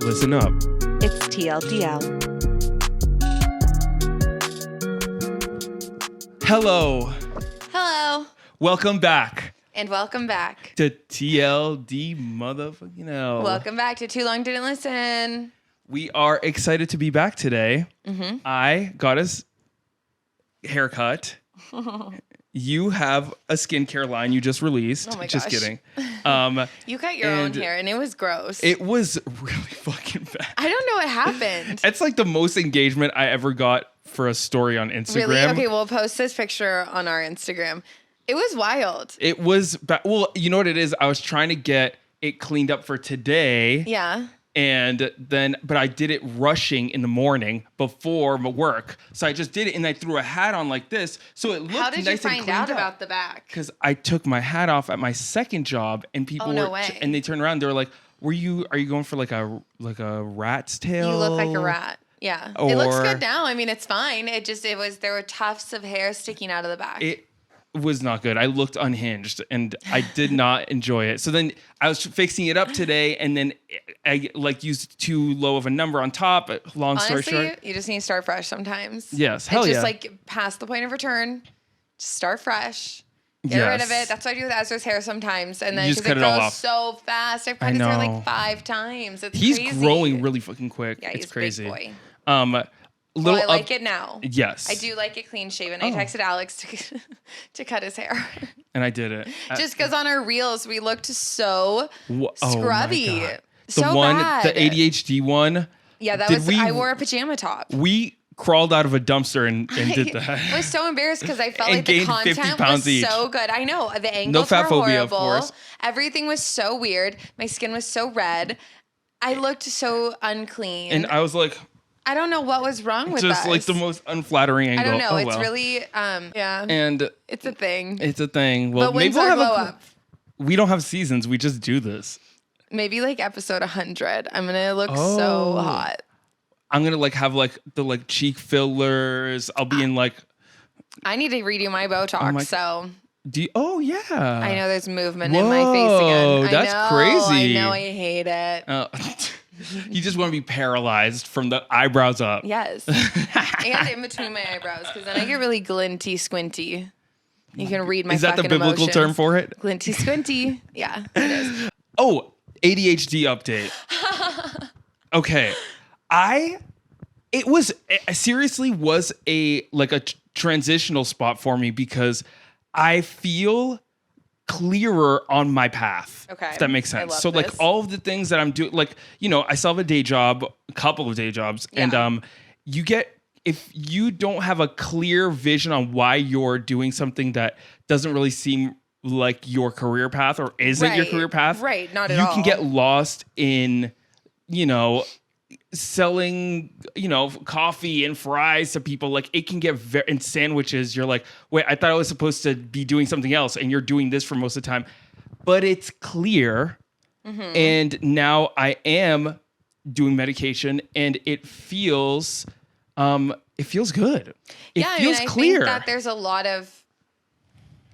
Listen up. It's TLDL. Hello. Hello. Welcome back And welcome back. to TLD motherfucking L. Welcome back to Too Long Didn't Listen. We are excited to be back today. Mm-hmm. I got a haircut. You have a skincare line you just released. Oh my Just gosh. kidding. You cut your own hair and it was gross. It was really fucking bad. I don't know what happened. It's like the most engagement I ever got for a story on Instagram. Really? Okay, we'll post this picture on our Instagram. It was wild. It was well, you know what it is? I was trying to get it cleaned up for today. Yeah. But I did it rushing in the morning before my work. So I just did it and I threw a hat on like this. So it looked nice and cleaned up. How did you find out about the back? Because I took my hat off at my second job and people and they turned around. They were like, are you going for like a rat's tail? You look like a rat. Yeah. It looks good now. I mean, it's fine. There were tufts of hair sticking out of the back. It was not good. I looked unhinged and I did not enjoy it. So then I was fixing it up today and then I used too low of a number on top. Long story short. You just need to start fresh sometimes. Yes. Hell yeah. Just like past the point of return. Just start fresh. Get rid of it. That's what I do with Ezra's hair sometimes. And then you just cut it it all grows off so fast. I've cut his hair like 5 times. He's crazy. Growing really fucking quick. Yeah, it's he's crazy. A big boy. I like it now. Yes. I do like it clean shaven. I texted Alex to cut his hair. And I did it. Just because on our reels we looked so scrubby. Oh so bad. The ADHD one. Yeah, I wore a pajama top. We crawled out of a dumpster and did that. I was so embarrassed because I felt and like the content 50 pounds was each. so good. I know. The angles no fat were phobia, horrible. Of course. Everything was so weird. My skin was so red. I looked so unclean. And I was like, I don't know what was wrong with us. Just like the most unflattering angle. I don't know. It's really, yeah. And it's a thing. It's a thing. Well, but maybe we'll have up? We don't have seasons. We just do this. Maybe like episode 100. I'm gonna look so hot. I'm gonna have the cheek fillers. I'll be in like. I need to redo my Botox. So. Do you, oh yeah. I know there's movement in my face again. That's crazy. I know. I hate it. You just want to be paralyzed from the eyebrows up. Yes. And in between my eyebrows, because then I get really glinty squinty. You can read my fucking emotions. Is that the biblical term for it? Glinty squinty. Yeah, it is. Oh, ADHD update. Okay. It seriously was a transitional spot for me because I feel clearer on my path. Okay. If that makes sense. So this. All of the things that I'm doing, I still have a day job, a couple of day jobs. Yeah. And if you don't have a clear vision on why you're doing something that doesn't really seem like your career path or isn't your career path. Right. Not at all. You can get lost in, selling, coffee and fries to people. It can get and sandwiches. You're like, wait, I thought I was supposed to be doing something else, and you're doing this for most of the time. But it's clear, and now I am doing medication, and it feels good. It feels clear. I think that there's a lot of.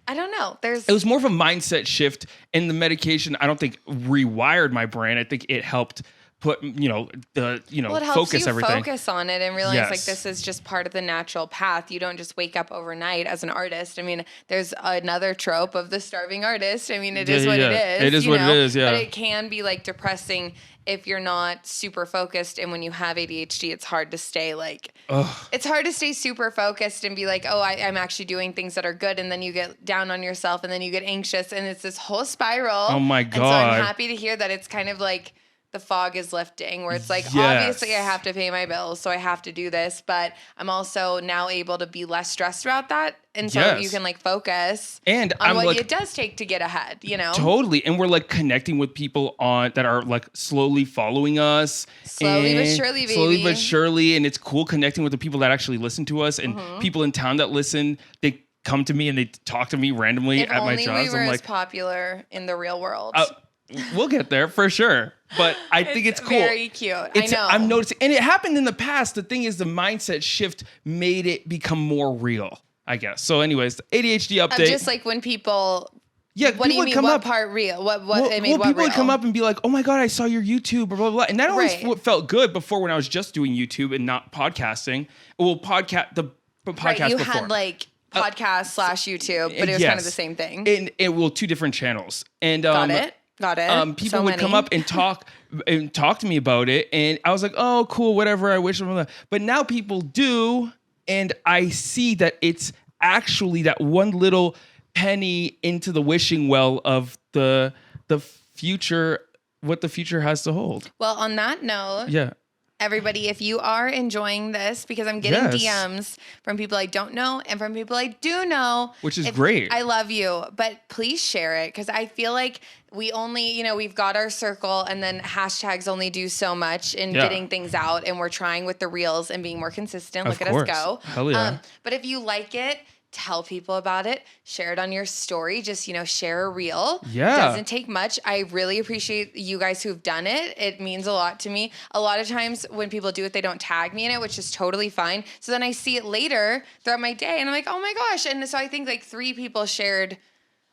I don't know. It was more of a mindset shift, and the medication I don't think rewired my brain. I think it helped put it helps focus you everything. Focus on it and realize this is just part of the natural path. You don't just wake up overnight as an artist. I mean, there's another trope of the starving artist. I mean, it is what it is. It is what it is, yeah. But it can be depressing if you're not super focused, and when you have ADHD, it's hard to stay it's hard to stay super focused and be I'm actually doing things that are good, and then you get down on yourself, and then you get anxious, and it's this whole spiral. Oh my God. And so I'm happy to hear that it's kind of the fog is lifting, where it's obviously I have to pay my bills, so I have to do this, but I'm also now able to be less stressed about that. And so you can focus on what it does take to get ahead, Totally. And we're connecting with people that are slowly following us. Slowly but surely, baby. Slowly but surely. And it's cool connecting with the people that actually listen to us and people in town that listen. They come to me and they talk to me randomly at my jobs. If only we were as popular in the real world. We'll get there for sure. But I think it's cool. Very cute. I know. I'm noticing. And it happened in the past. The thing is, the mindset shift made it become more real, I guess. So anyways, the ADHD update. Just when people Yeah, what do you mean? What part real? What I mean? What people real? would come up and be like, "Oh my god, I saw your YouTube," blah blah blah, and that always felt good before when I was just doing YouTube and not podcasting. Well, podcast You before. had like podcast / YouTube, but it was kind of the same thing. And two different channels. And got it. People would come up and talk to me about it, and I was like, "Oh, cool, whatever. I wish." But now people do, and I see that it's actually that one little penny into the wishing well of the future, what the future has to hold. Well, on that note, everybody, if you are enjoying this, because I'm getting DMs from people I don't know and from people I do know, which is great. I love you, but please share it, because I feel like we only, we've got our circle, and then hashtags only do so much in getting things out, and we're trying with the reels and being more consistent. Look at us go. Hell yeah. But if you like it, tell people about it. Share it on your story. Just, share a reel. Yeah. It doesn't take much. I really appreciate you guys who've done it. It means a lot to me. A lot of times when people do it, they don't tag me in it, which is totally fine. So then I see it later throughout my day, and I'm like, oh my gosh. And so I think like 3 people shared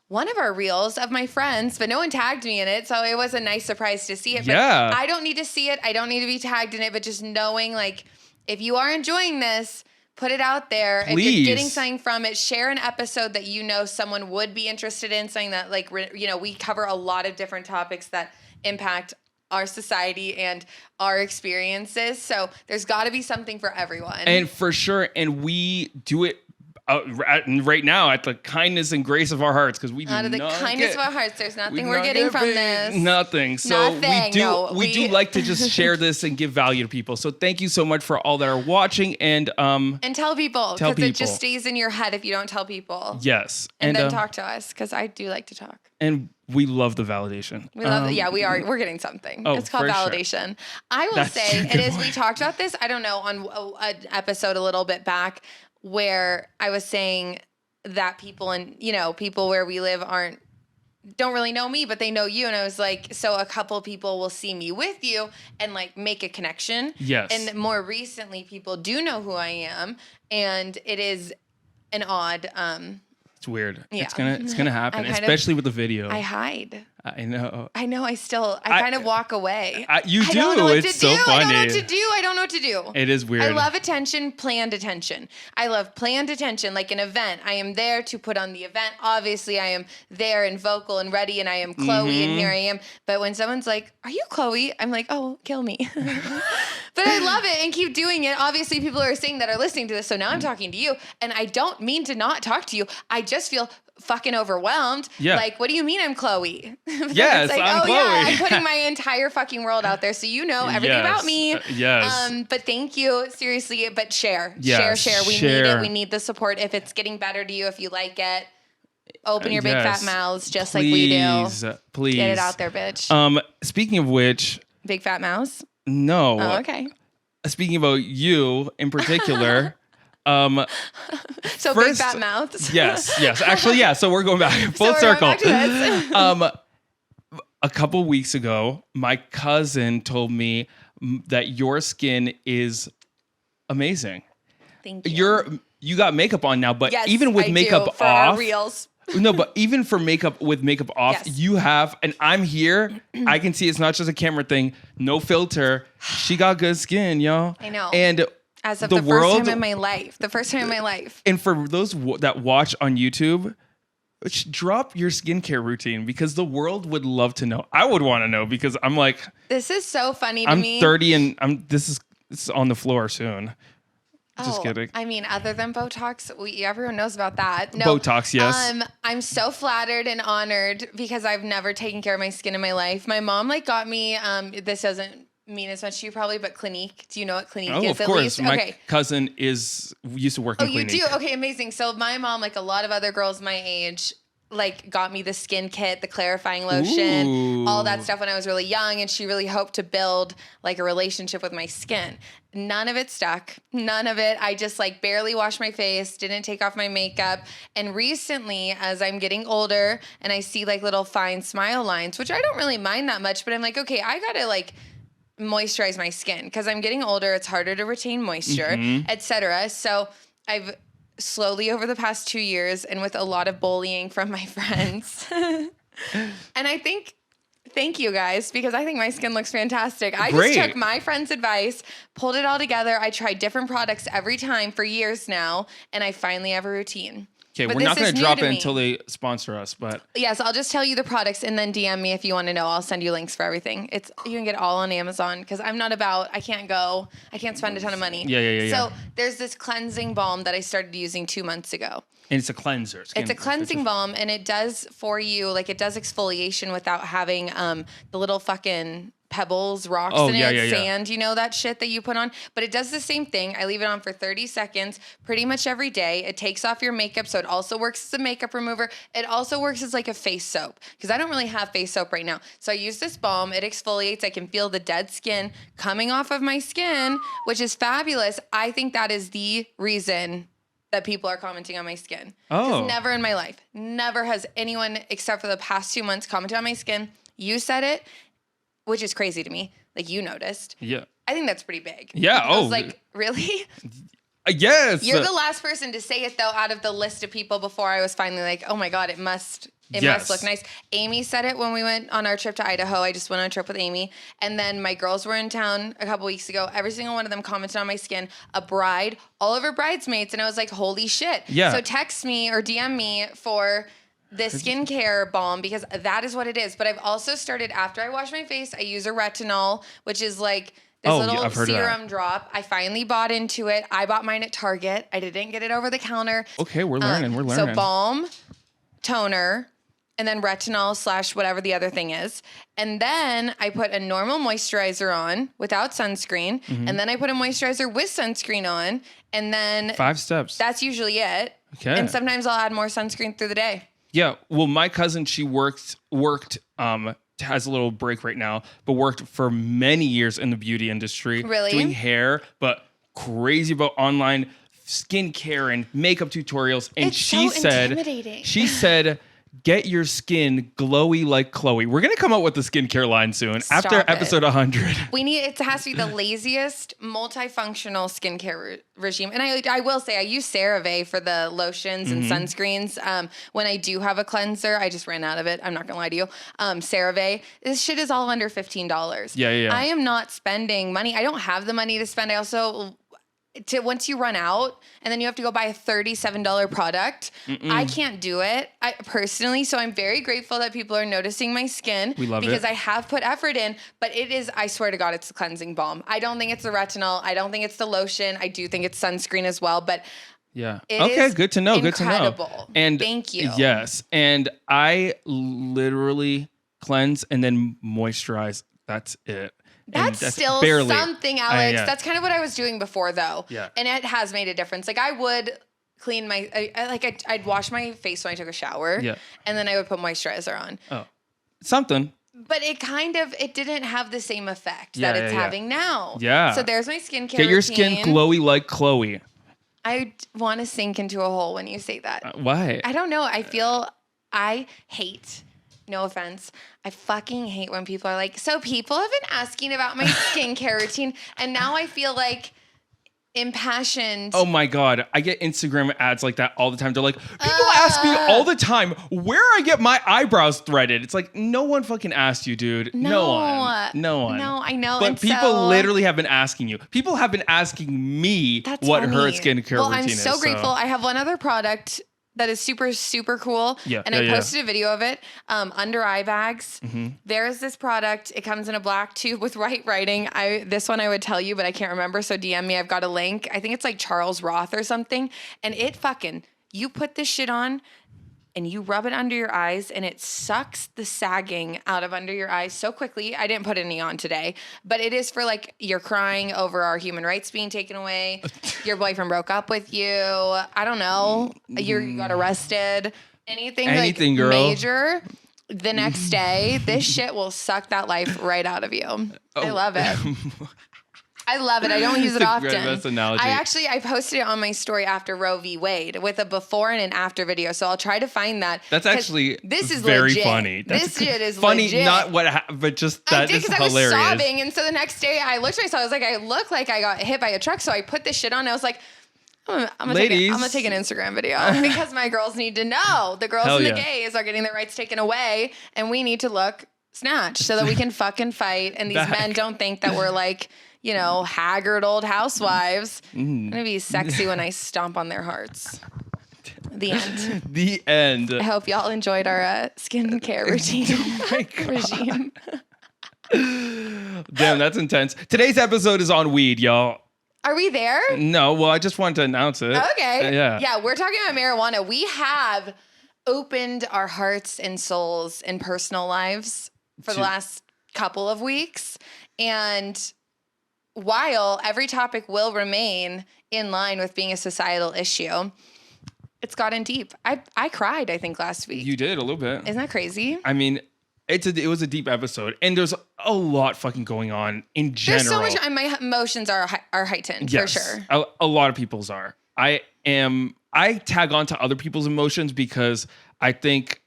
one of our reels of my friends, but no one tagged me in it. So it was a nice surprise to see it. But I don't need to see it. I don't need to be tagged in it. But just knowing, like, if you are enjoying this, put it out there. Please. If you're getting something from it, share an episode that someone would be interested in, something that, like, we cover a lot of different topics that impact our society and our experiences. So there's got to be something for everyone. And for sure. And we do it right now at the kindness and grace of our hearts, because we do out of the not kindness of our hearts, there's nothing we're getting from this. Nothing. So Nothing. we do like to just share this and give value to people. So thank you so much for all that are watching, and tell people, because it just stays in your head if you don't tell people. Yes, and then talk to us, because I do like to talk. And we love the validation. We love it. Yeah, we're getting something. It's called validation. Sure. I will say it is. We talked about this, I don't know, on an episode a little bit back, where I was saying that people people where we live don't really know me, but they know you. And I was like, so a couple people will see me with you and like make a connection. Yes. And more recently, people do know who I am, and it is an odd. It's weird. Yeah. It's gonna happen, especially with the video. I hide. I know. I kind of walk away. You do. It's so funny. I don't know what to do. It is weird. I love attention, planned attention. I love planned attention, like an event. I am there to put on the event. Obviously, I am there and vocal and ready, and I am Chloe, and here I am. But when someone's like, "Are you Chloe?" I'm like, "Oh, kill me." But I love it and keep doing it. Obviously, people are saying that are listening to this, so now I'm talking to you, and I don't mean to not talk to you. I just feel fucking overwhelmed. Yeah. Like, what do you mean I'm Chloe? Yes, like, I'm Chloe. Yeah, I'm putting my entire fucking world out there, so you know everything about me. Yes. But thank you, seriously. But share. We need it. We need the support. If it's getting better to you, if you like it, open your big fat mouths, just like we do. Please. Get it out there, bitch. Speaking of which. Big fat mouths? No. Oh, okay. Speaking about you in particular. So first, big fat mouths. Yes. Actually, yeah. So we're going back full circle. Back to this. A couple weeks ago, my cousin told me that your skin is amazing. Thank you. You got makeup on now, but yes, even with I makeup do, for off, our reels. No, but even for makeup off, you have, and I'm here. I can see it's not just a camera thing. No filter. She got good skin, y'all. I know. And as of the first time in my life. And for those that watch on YouTube, drop your skincare routine, because the world would love to know. I would want to know, because I'm like, this is so funny to me. I'm 30 and this is on the floor soon. Just kidding. I mean, other than Botox, everyone knows about that. No, Botox, yes. I'm so flattered and honored, because I've never taken care of my skin in my life. My mom got me. This doesn't mean as much to you probably, but Clinique. Do you know what Clinique is? Of course. My cousin used to work in Clinique. Oh, you do? Okay, amazing. So my mom, like a lot of other girls my age, got me the skin kit, the clarifying lotion, all that stuff when I was really young, and she really hoped to build a relationship with my skin. None of it stuck. None of it. I just barely washed my face, didn't take off my makeup. And recently, as I'm getting older and I see little fine smile lines, which I don't really mind that much, but I'm like, okay, I gotta moisturize my skin, because I'm getting older. It's harder to retain moisture, etc. So I've slowly over the past 2 years and with a lot of bullying from my friends. And I think, thank you guys, because I think my skin looks fantastic. I just took my friend's advice, pulled it all together. I tried different products every time for years now, and I finally have a routine. Okay, we're not going to drop it until they sponsor us, but... Yes, I'll just tell you the products and then DM me if you want to know. I'll send you links for everything. You can get it all on Amazon because I can't spend a ton of money. Yeah. So there's this cleansing balm that I started using 2 months ago. And it's a cleanser. It's a cleansing balm, and it does for you, like it does exfoliation without having the little fucking... pebbles, rocks in it, sand, you know, that shit that you put on. But it does the same thing. I leave it on for 30 seconds pretty much every day. It takes off your makeup, so it also works as a makeup remover. It also works as like a face soap because I don't really have face soap right now. So I use this balm. It exfoliates. I can feel the dead skin coming off of my skin, which is fabulous. I think that is the reason that people are commenting on my skin. Because never in my life, never has anyone except for the past 2 months commented on my skin. You said it. Which is crazy to me. Like, you noticed. Yeah. I think that's pretty big. Yeah. I was like, really? Yes. You're the last person to say it, though, out of the list of people before I was finally like, oh, my God, it must look nice. Amy said it when we went on our trip to Idaho. I just went on a trip with Amy. And then my girls were in town a couple weeks ago. Every single one of them commented on my skin. A bride, all of her bridesmaids. And I was like, holy shit. Yeah. So text me or DM me for... the skincare balm, because that is what it is. But I've also started, after I wash my face, I use a retinol, which is like this little serum drop. I finally bought into it. I bought mine at Target. I didn't get it over the counter. Okay, we're learning. So balm, toner, and then retinol / whatever the other thing is. And then I put a normal moisturizer on without sunscreen. Mm-hmm. And then I put a moisturizer with sunscreen on. And then 5 steps. That's usually it. Okay. And sometimes I'll add more sunscreen through the day. Yeah, well, my cousin, she worked, has a little break right now, but worked for many years in the beauty industry. Really? Doing hair, but crazy about online skincare and makeup tutorials. And it's intimidating. She said, get your skin glowy like Chloe. We're going to come out with the skincare line soon after episode 100. It has to be the laziest multifunctional skincare regime. And I will say I use CeraVe for the lotions and sunscreens. When I do have a cleanser, I just ran out of it. I'm not going to lie to you. CeraVe, this shit is all under $15. Yeah. I am not spending money. I don't have the money to spend. I also... once you run out and then you have to go buy a $37 product, I can't do it personally. So I'm very grateful that people are noticing my skin. We love because it. I have put effort in, but it is, I swear to God, it's a cleansing balm. I don't think it's the retinol. I don't think it's the lotion. I do think it's sunscreen as well, but yeah. Okay, good to know. Incredible. Good to know. And thank you. Yes. And I literally cleanse and then moisturize. That's it. That's still barely something, Alex. That's kind of what I was doing before, though. Yeah. And it has made a difference. Like, I would clean I'd wash my face when I took a shower. Yeah. And then I would put moisturizer on. Oh. Something. But it didn't have the same effect that it's having now. Yeah. So there's my skincare Get your routine. skin glowy like Chloe. I want to sink into a hole when you say that. Why? I don't know. I hate... No offense. I fucking hate when people are like, so people have been asking about my skincare routine, and now I feel like impassioned. Oh my God. I get Instagram ads like that all the time. They're like, people ask me all the time where I get my eyebrows threaded. It's like, no one fucking asked you, dude. No one. No, I know. But people literally have been asking you. People have been asking me what her skincare routine is. I'm so grateful. I have one other product that is super, super cool. And I posted a video of it. Under eye bags. There is this product. It comes in a black tube with white writing. This one I would tell you, but I can't remember. So DM me. I've got a link. I think it's like Charles Roth or something. And you put this shit on and you rub it under your eyes and it sucks the sagging out of under your eyes so quickly. I didn't put any on today, but it is for like you're crying over our human rights being taken away. Your boyfriend broke up with you. I don't know. You got arrested. Anything like girl. Major. The next day, this shit will suck that life right out of you. I love it. I love it. I don't use it often. Best analogy. I posted it on my story after Roe v. Wade with a before and an after video. So I'll try to find that. That's actually this is very legit. funny. This shit is funny, legit. not what happened, but just that is hilarious. I was sobbing, and so the next day I looked at myself. I was like, I look like I got hit by a truck. So I put this shit on. I was like, I'm gonna take an Instagram video because my girls need to know. The girls and the gays are getting their rights taken away, and we need to look snatched so that we can fucking fight. And these men don't think that we're like, haggard old housewives. I'm gonna be sexy when I stomp on their hearts. The end. The end. I hope y'all enjoyed our skincare routine. Oh my God. Regime. Damn, that's intense. Today's episode is on weed, y'all. Are we there? No, well, I just wanted to announce it. Okay. Yeah, we're talking about marijuana. We have opened our hearts and souls and personal lives for the last couple of weeks. And while every topic will remain in line with being a societal issue, it's gotten deep. I cried, I think, last week. You did, a little bit. Isn't that crazy? I mean, it was a deep episode, and there's a lot fucking going on in general. There's so much, and my emotions are heightened, for sure. A lot of people's are. I tag on to other people's emotions because I think,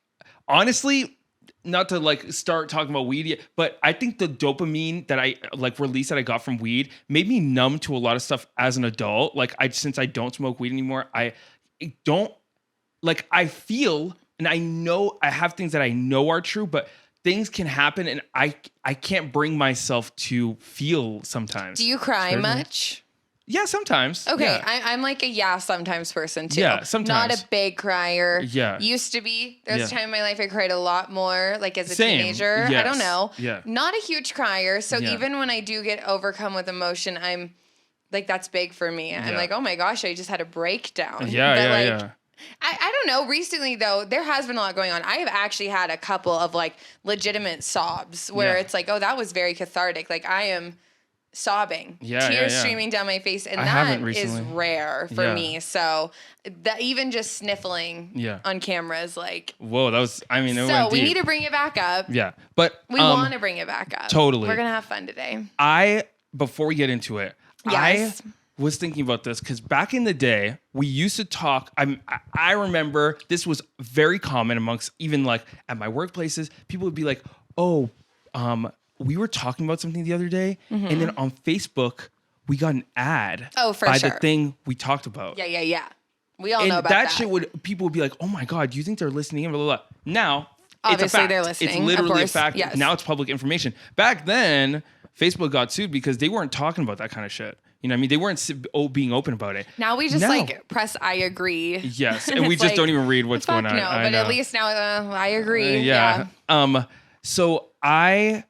honestly, not to like start talking about weed yet, but I think the dopamine that I like release that I got from weed made me numb to a lot of stuff as an adult. Like since I don't smoke weed anymore, I feel, and I know I have things that I know are true, but things can happen and I can't bring myself to feel sometimes. Do you cry much? Yeah, sometimes. Okay, yeah. I'm like a sometimes person too. Yeah, sometimes. Not a big crier. Yeah. Used to be. There was a time in my life I cried a lot more, like as a Same. teenager. Yes. I don't know. Yeah. Not a huge crier. So even when I do get overcome with emotion, I'm like, that's big for me. I'm like, oh my gosh, I just had a breakdown. Yeah. I don't know. Recently, though, there has been a lot going on. I have actually had a couple of like legitimate sobs where it's like, oh, that was very cathartic. Like I am sobbing, tears streaming down my face, and that is rare for me. So that even just sniffling on camera is like, whoa, that was. I mean, so we need to bring it back up. Yeah, but we want to bring it back up. Totally, we're gonna have fun today. Before we get into it, yes. I was thinking about this because back in the day, we used to talk. I remember this was very common amongst even like at my workplaces. People would be like, "Oh, we were talking about something the other day, and then on Facebook we got an ad. Oh, for by sure. the thing we talked about. Yeah. We all know about that. Shit people would be like, "Oh my God, do you think they're listening?" Blah, blah, blah. Now, obviously it's a fact. They're listening. It's literally a fact. Yes. Now it's public information. Back then, Facebook got sued because they weren't talking about that kind of shit. You know what I mean? They weren't being open about it. Now we just like press I agree. Yes. And we just don't even read what's going on. No, but at least now I agree. Yeah. So I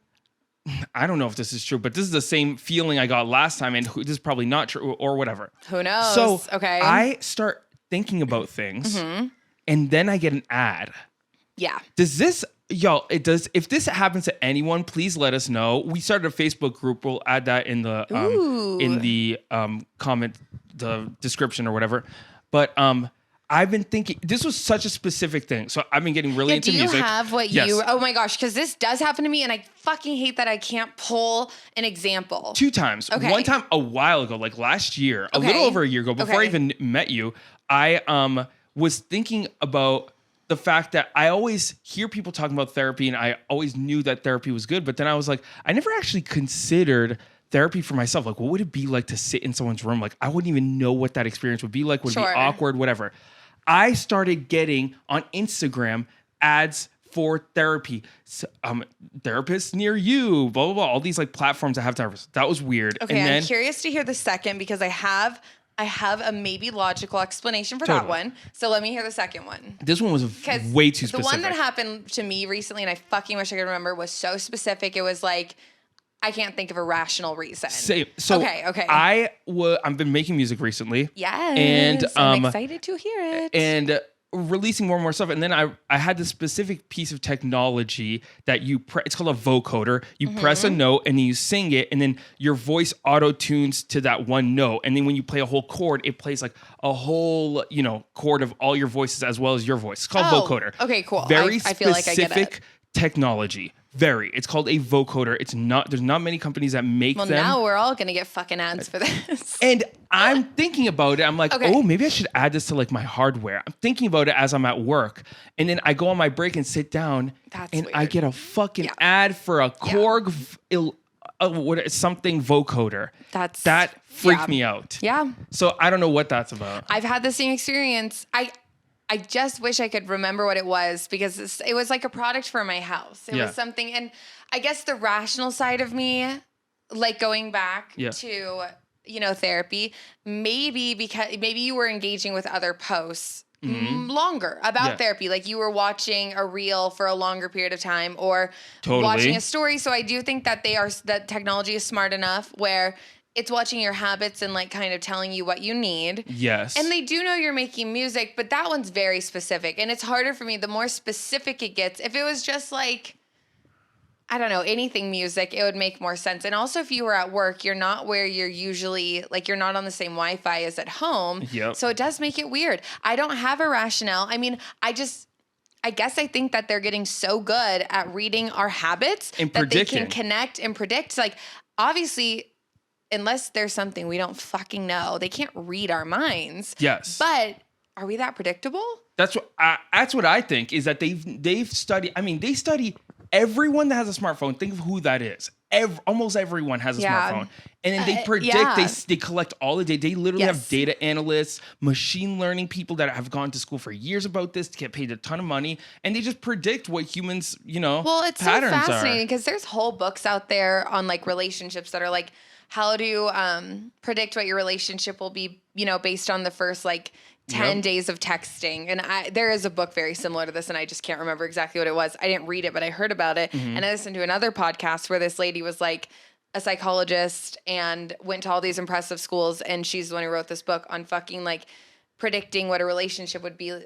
don't know if this is true, but this is the same feeling I got last time. And this is probably not true or whatever. Who knows? So okay. I start thinking about things and then I get an ad. Yeah. Does this... Y'all, it does. If this happens to anyone, please let us know. We started a Facebook group. We'll add that in the comment, the description or whatever. But I've been thinking this was such a specific thing. So I've been getting really into music. Do you have what you? Oh my gosh, because this does happen to me, and I fucking hate that I can't pull an example. 2 times. Okay. One time a while ago, like last year, a little over a year ago, before I even met you, I was thinking about the fact that I always hear people talking about therapy and I always knew that therapy was good. But then I was like, I never actually considered therapy for myself. Like, what would it be like to sit in someone's room? Like, I wouldn't even know what that experience would be like. Would it be awkward, whatever. I started getting on Instagram ads for therapy, therapists near you, blah, blah, blah. All these like platforms that have therapists. That was weird. Okay, and I'm curious to hear the second because I have a maybe logical explanation for that one. So let me hear the second one. This one was way too specific. The one that happened to me recently, and I fucking wish I could remember, was so specific. It was like, I can't think of a rational reason. Same. So okay. I've been making music recently. Yes. And I'm excited to hear it. And releasing more and more stuff. And then I had this specific piece of technology that it's called a vocoder. You press a note and then you sing it, and then your voice auto-tunes to that one note. And then when you play a whole chord, it plays like a whole, chord of all your voices as well as your voice. It's called vocoder. Okay, cool. Very I feel like I get specific technology. It's called a vocoder. There's not many companies that make them. Well, now we're all going to get fucking ads for this. And I'm thinking about it. I'm like, oh, maybe I should add this to like my hardware. I'm thinking about it as I'm at work. And then I go on my break and sit down. That's and weird. I get a fucking ad for a Korg something vocoder. That freaked me out. Yeah. So I don't know what that's about. I've had the same experience. I just wish I could remember what it was because it was like a product for my house. It was something, and I guess the rational side of me, like going back to, therapy, maybe you were engaging with other posts longer about therapy. Like you were watching a reel for a longer period of time or watching a story. So I do think that that technology is smart enough where it's watching your habits and like kind of telling you what you need. Yes. And they do know you're making music, but that one's very specific. And it's harder for me the more specific it gets. If it was just like, I don't know, anything music, it would make more sense. And also if you were at work, you're not where you're usually, like you're not on the same Wi-Fi as at home. Yep. So it does make it weird. I don't have a rationale. I mean, I guess I think that they're getting so good at reading our habits and that they can connect and predict. Like obviously, unless there's something we don't fucking know, they can't read our minds. Yes. But are we that predictable? That's what I think is that they've studied. I mean, they study everyone that has a smartphone. Think of who that is. Almost everyone has a smartphone. And then they predict, they collect all the data. They literally have data analysts, machine learning people that have gone to school for years about this to get paid a ton of money. And they just predict what humans, well, it's so fascinating because there's whole books out there on like relationships that are like, how to predict what your relationship will be, based on the first like 10 days of texting. And there is a book very similar to this, and I just can't remember exactly what it was. I didn't read it, but I heard about it. And I listened to another podcast where this lady was like a psychologist and went to all these impressive schools. And she's the one who wrote this book on fucking like predicting what a relationship would be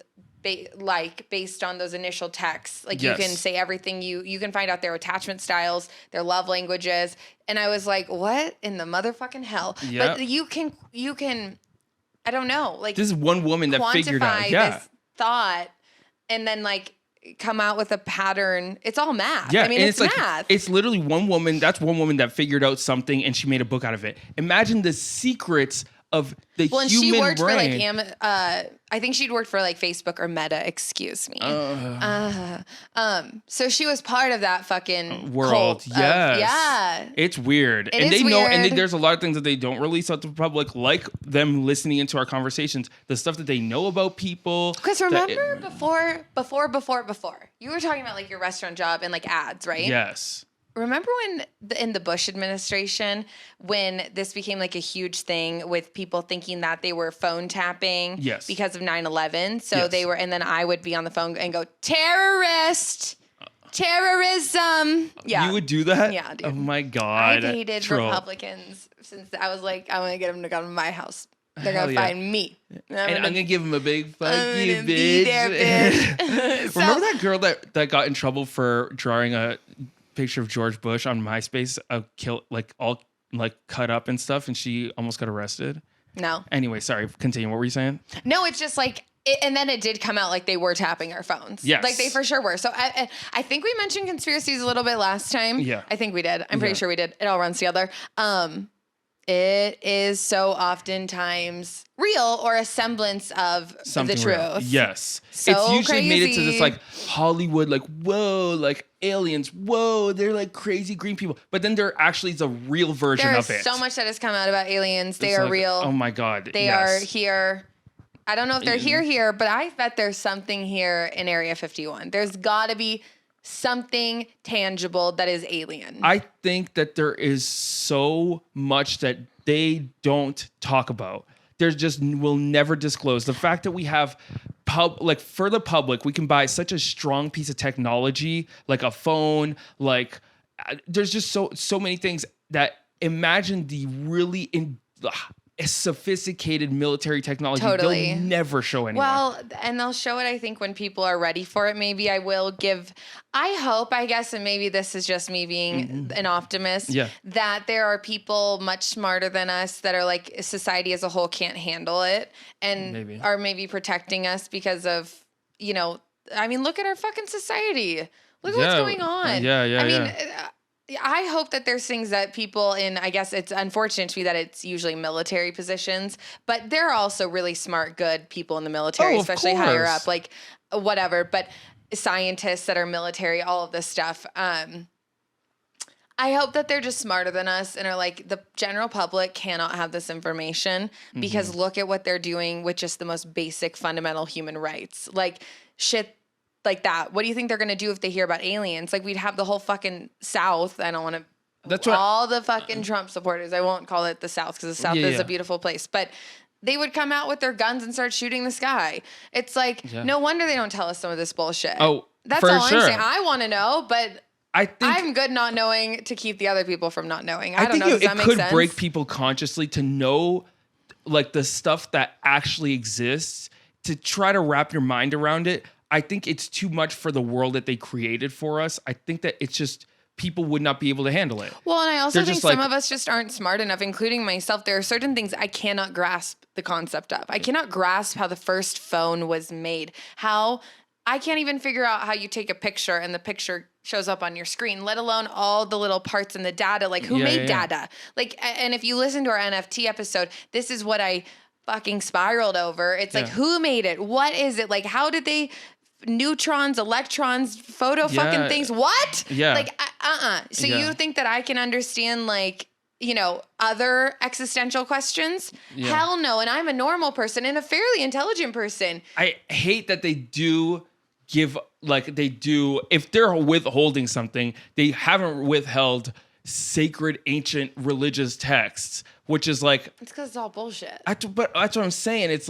like based on those initial texts. Like you can say everything, you can find out their attachment styles, their love languages. And I was like, what in the motherfucking hell? Yep. But you can, I don't know. Like this is one woman that figured out this thought and then like come out with a pattern. It's all math. Yeah. I mean, it's like, math. It's literally one woman. That's one woman that figured out something and she made a book out of it. Imagine the secrets of the human brain. Well, and she worked for like I think she'd worked for like Facebook or Meta, excuse me. So she was part of that fucking world. Cult Yeah. It's weird. And they know, and there's a lot of things that they don't release out to the public, like them listening into our conversations, the stuff that they know about people. Because remember before, you were talking about like your restaurant job and like ads, right? Yes. Remember when in the Bush administration, when this became like a huge thing with people thinking that they were phone tapping because of 9/11. So they were, and then I would be on the phone and go, terrorism. Yeah. You would do that? Yeah, dude. Oh my God. I hated Republicans since I was like, I'm going to get them to come to my house. They're going to find me. And I'm going to give them a big fuck you, bitch. Be there, bitch. Remember that girl that got in trouble for drawing a picture of George Bush on MySpace, all cut up and stuff, and she almost got arrested? No. Anyway, sorry. Continue. What were you saying? No, it's just like, and then it did come out like they were tapping our phones. Yes. Like they for sure were. So I think we mentioned conspiracies a little bit last time. Yeah. I think we did. I'm pretty sure we did. It all runs together. It is so oftentimes real or a semblance of the truth. Real. Yes. So it's usually crazy. made it to this like Hollywood, like, whoa, like aliens, whoa, they're like crazy green people. But then there actually is a real version of it. There's so much that has come out about aliens. They are real. Oh my God. They are here. I don't know if they're here, but I bet there's something here in Area 51. There's got to be something tangible that is alien. I think that there is so much that they don't talk about. There's just will never disclose. The fact that we have for the public, we can buy such a strong piece of technology, like a phone, like there's just so many things that imagine the really sophisticated military technology. Totally. They'll never show anyone. Well, and they'll show it, I think, when people are ready for it. Maybe I hope, I guess, and maybe this is just me being an optimist, that there are people much smarter than us that are like society as a whole can't handle it and are maybe protecting us because of, I mean, look at our fucking society. Look at what's going on. I mean, I hope that there's things that people I guess it's unfortunate to me that it's usually military positions, but there are also really smart, good people in the military, especially higher up, like whatever, but scientists that are military, all of this stuff. I I hope that they're just smarter than us and are like, the general public cannot have this information because look at what they're doing with just the most basic fundamental human rights. Like shit like that. What do you think they're going to do if they hear about aliens? Like we'd have the whole fucking South. I don't want to. That's all the fucking Trump supporters. I won't call it the South because the South is a beautiful place. But they would come out with their guns and start shooting the sky. It's like, no wonder they don't tell us some of this bullshit. Oh, that's all I'm saying. I want to know, but I'm good not knowing to keep the other people from not knowing. I don't know. Does that make sense? It could break people consciously to know like the stuff that actually exists, to try to wrap your mind around it. I think it's too much for the world that they created for us. I think that it's just people would not be able to handle it. Well, and I also think some of us just aren't smart enough, including myself. There are certain things I cannot grasp the concept of. I cannot grasp how the first phone was made. I can't even figure out how you take a picture and the picture shows up on your screen, let alone all the little parts in the data. Like who made data? Like, and if you listen to our NFT episode, this is what I fucking spiraled over. It's like, who made it? What is it? Like, how did they, neutrons, electrons, fucking things? What? Yeah. Like, So you think that I can understand like, other existential questions? Yeah. Hell no. And I'm a normal person and a fairly intelligent person. I hate that they do if they're withholding something, they haven't withheld sacred ancient religious texts, which is like, it's because it's all bullshit. But that's what I'm saying. It's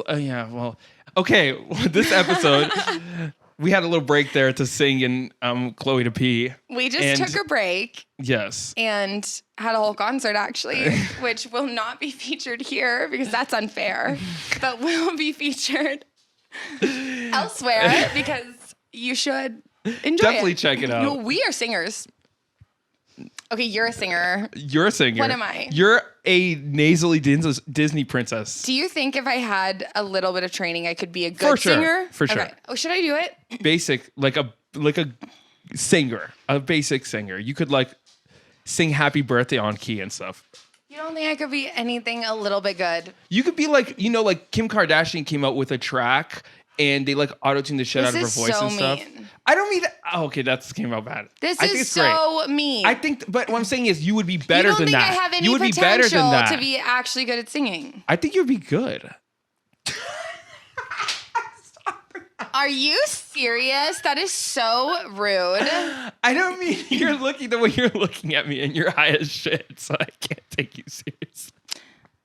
okay. This episode, we had a little break there to sing and Chloe to pee. We just took a break. Yes. And had a whole concert actually, which will not be featured here because that's unfair, but will be featured elsewhere because you should enjoy Definitely check it out. No, we are singers. Okay, you're a singer. You're a singer. What am I? You're a nasally Disney princess. Do you think if I had a little bit of training, I could be a good singer? For sure. Okay. Oh, should I do it? Basic, like a singer, a basic singer. You could like sing Happy Birthday on key and stuff. You don't think I could be anything a little bit good? You could be like, like Kim Kardashian came out with a track and they like auto-tuned the shit out of her voice and stuff. Mean. I don't mean that. Oh, okay, that came out bad. This is so mean. I think, but what I'm saying is you would be better than that. You don't think I have any potential to be actually good at singing? I think you'd be good. Are you serious? That is so rude. I don't mean you're looking the way you're looking at me and you're high as shit, so I can't take you seriously.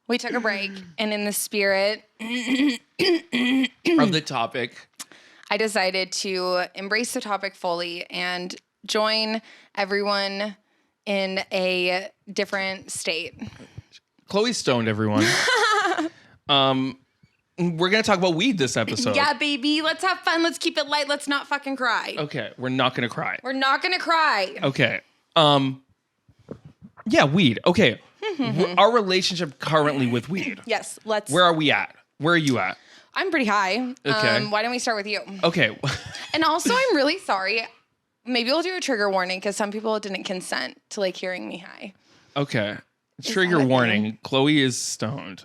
We took a break, and in the spirit of the topic, I decided to embrace the topic fully and join everyone in a different state. Chloe's stoned, everyone. We're going to talk about weed this episode. Yeah, baby. Let's have fun. Let's keep it light. Let's not fucking cry. Okay. We're not going to cry. We're not going to cry. Okay. Yeah, weed. Okay. Our relationship currently with weed. Yes. Where are we at? Where are you at? I'm pretty high. Okay. Why don't we start with you? Okay. And also, I'm really sorry. Maybe we'll do a trigger warning because some people didn't consent to like hearing me high. Okay. Trigger warning. Chloe is stoned.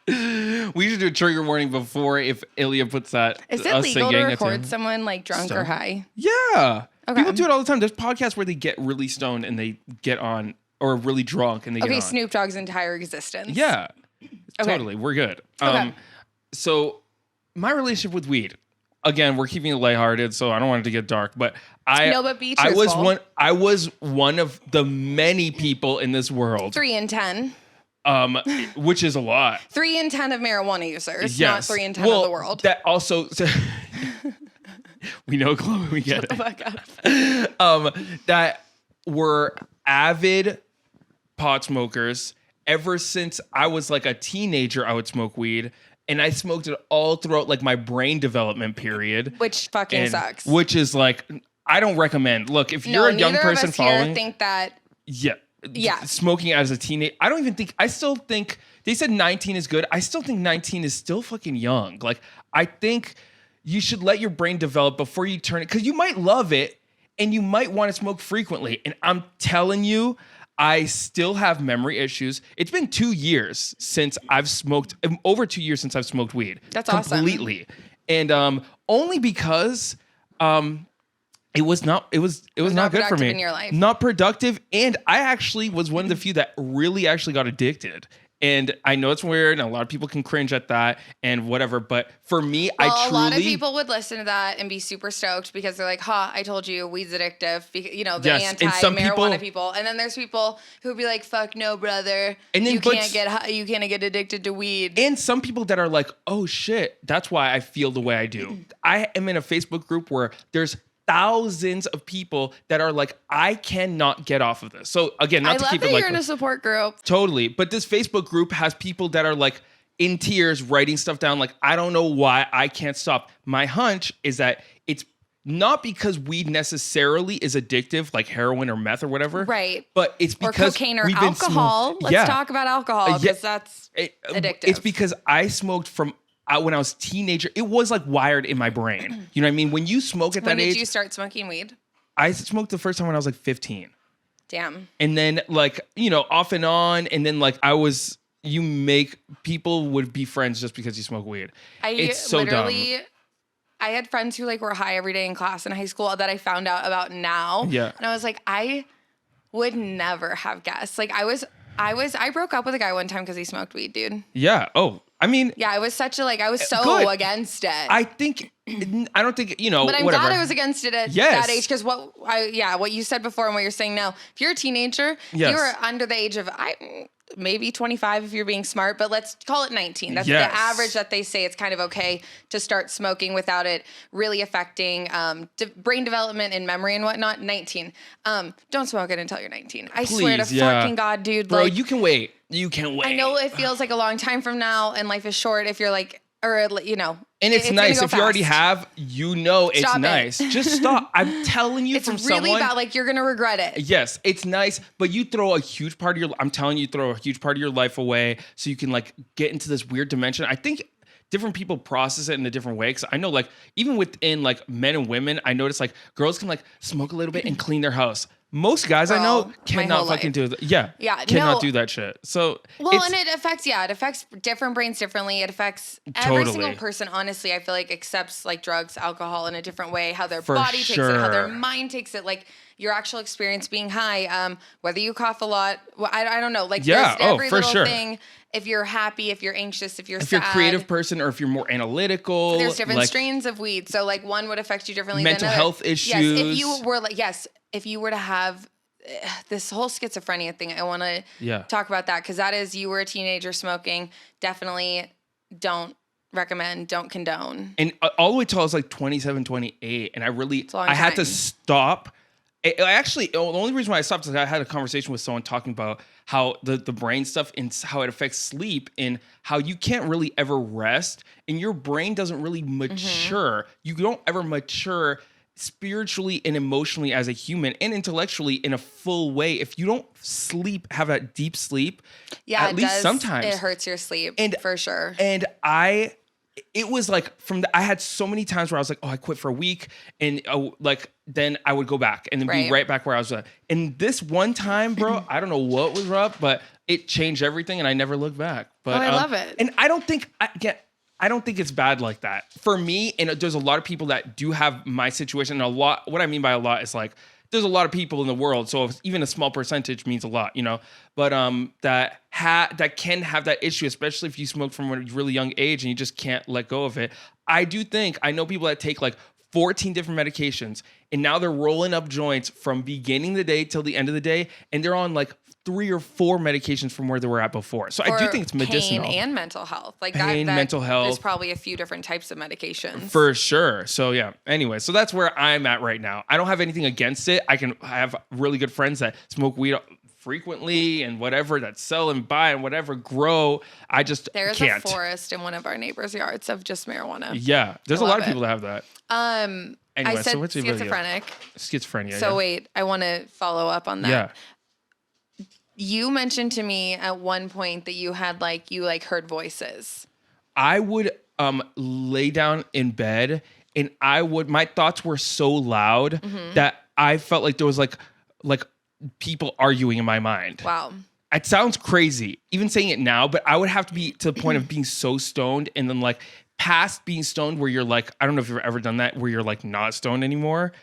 We should do a trigger warning before if Ilya puts that. Is it legal to record someone like drunk or high? Yeah. Okay. People do it all the time. There's podcasts where they get really stoned and they get on, or really drunk and they get on. Okay, Snoop Dogg's entire existence. Yeah. Okay. Totally. We're good. Okay. So my relationship with weed, again, we're keeping it lighthearted, so I don't want it to get dark, but but be truthful. I was one of the many people in this world. 3 in 10. Which is a lot. 3 in 10 of marijuana users, not 3 in 10 of the world. That also, we know, Chloe, we get it. Oh my God. That were avid pot smokers. Ever since I was like a teenager, I would smoke weed. And I smoked it all throughout like my brain development period. Which fucking sucks. Which is like, I don't recommend. Look, if you're a young person following. Think that. Yeah. Smoking as a teenager. I still think, they said 19 is good. I still think 19 is still fucking young. Like, I think you should let your brain develop before you turn it. Because you might love it and you might want to smoke frequently. And I'm telling you, I still have memory issues. It's been 2 years since I've smoked, over 2 years since I've smoked weed. That's completely. awesome. And only because It was not not good for me. In your life. Not productive. And I actually was one of the few that really actually got addicted. And I know it's weird and a lot of people can cringe at that and whatever. But for me, a lot of people would listen to that and be super stoked because they're like, I told you weed's addictive. You know, the anti-marijuana people. And then there's people who would be like, fuck no, brother. And then, you can't get addicted to weed. And some people that are like, oh shit, that's why I feel the way I do. I am in a Facebook group where there's thousands of people that are like, I cannot get off of this. So again, not to keep it like, I love that you're in a support group. Totally. But this Facebook group has people that are like in tears writing stuff down. Like, I don't know why I can't stop. My hunch is that it's not because weed necessarily is addictive, like heroin or meth or whatever. Right. But it's because cocaine or alcohol. Let's talk about alcohol because that's addictive. It's because I smoked from when I was a teenager. It was like wired in my brain. You know what I mean? When you smoke at that age. When did you start smoking weed? I smoked the first time when I was like 15. Damn. And then like, off and on. And then like people would be friends just because you smoke weed. It's so dumb. I had friends who like were high every day in class in high school that I found out about now. Yeah. And I was like, I would never have guessed. Like I broke up with a guy one time because he smoked weed, dude. Yeah. Oh, I mean. Yeah, it was I was so against it. I don't think, But I'm glad I was against it at that age because what you said before and what you're saying now, if you're a teenager, you're under the age of, maybe 25 if you're being smart, but let's call it 19. That's the average that they say it's kind of okay to start smoking without it really affecting brain development and memory and whatnot. 19. Don't smoke it until you're 19. I swear to fucking God, dude. Bro, you can wait. You can wait. I know it feels like a long time from now and life is short if you're like, and it's nice if you already have, it's nice. Just stop. I'm telling you, it's really bad. Like you're gonna regret it. Yes, it's nice, but you throw a huge part of your life away so you can like get into this weird dimension. I think different people process it in a different way. Cause I know like even within like men and women, I notice like girls can like smoke a little bit and clean their house. Most guys I know cannot fucking do that. Yeah. Cannot do that shit. So and it affects different brains differently. It affects every single person, honestly, I feel like accepts like drugs, alcohol in a different way, how their body takes it, how their mind takes it, like your actual experience being high, whether you cough a lot. Well, I don't know. Like there's every little thing. If you're happy, if you're anxious, if you're sad. If you're a creative person or if you're more analytical. There's different strains of weed. So like one would affect you differently than mental health issues. If you were to have this whole schizophrenia thing, I want to talk about that because that is, you were a teenager smoking. Definitely don't recommend, don't condone. And all the way till I was like 27, 28. And I had to stop. Actually, the only reason why I stopped is I had a conversation with someone talking about how the brain stuff and how it affects sleep and how you can't really ever rest and your brain doesn't really mature. You don't ever mature spiritually and emotionally as a human and intellectually in a full way if you don't have that deep sleep. Yeah, at least sometimes it hurts your sleep for sure. And it was like I had so many times where I was like, I quit for a week and then I would go back and then be right back where I was at. And this one time, bro, I don't know what was up, but it changed everything and I never looked back. But I love it. And I don't think it's bad like that for me. And there's a lot of people that do have my situation. And what I mean by a lot is like, there's a lot of people in the world. So even a small percentage means a lot, but that can have that issue, especially if you smoke from a really young age and you just can't let go of it. I know people that take like 14 different medications and now they're rolling up joints from beginning of the day till the end of the day. And they're on like 3 or 4 medications from where they were at before. So I do think it's medicinal. Pain and mental health. Like mental health. There's probably a few different types of medications. For sure. So yeah. Anyway, so that's where I'm at right now. I don't have anything against it. I have really good friends that smoke weed frequently and whatever, that sell and buy and whatever, grow. I just can't. There's a forest in one of our neighbors' yards of just marijuana. Yeah. There's a lot of people that have that. Anyway, I said schizophrenic. Schizophrenia. So wait, I want to follow up on that. Yeah. You mentioned to me at one point that you had you heard voices. I would lay down in bed and my thoughts were so loud that I felt like there was like people arguing in my mind. Wow. It sounds crazy, even saying it now, but I would have to be to the point of being so stoned and then past being stoned where you're I don't know if you've ever done that, where you're not stoned anymore.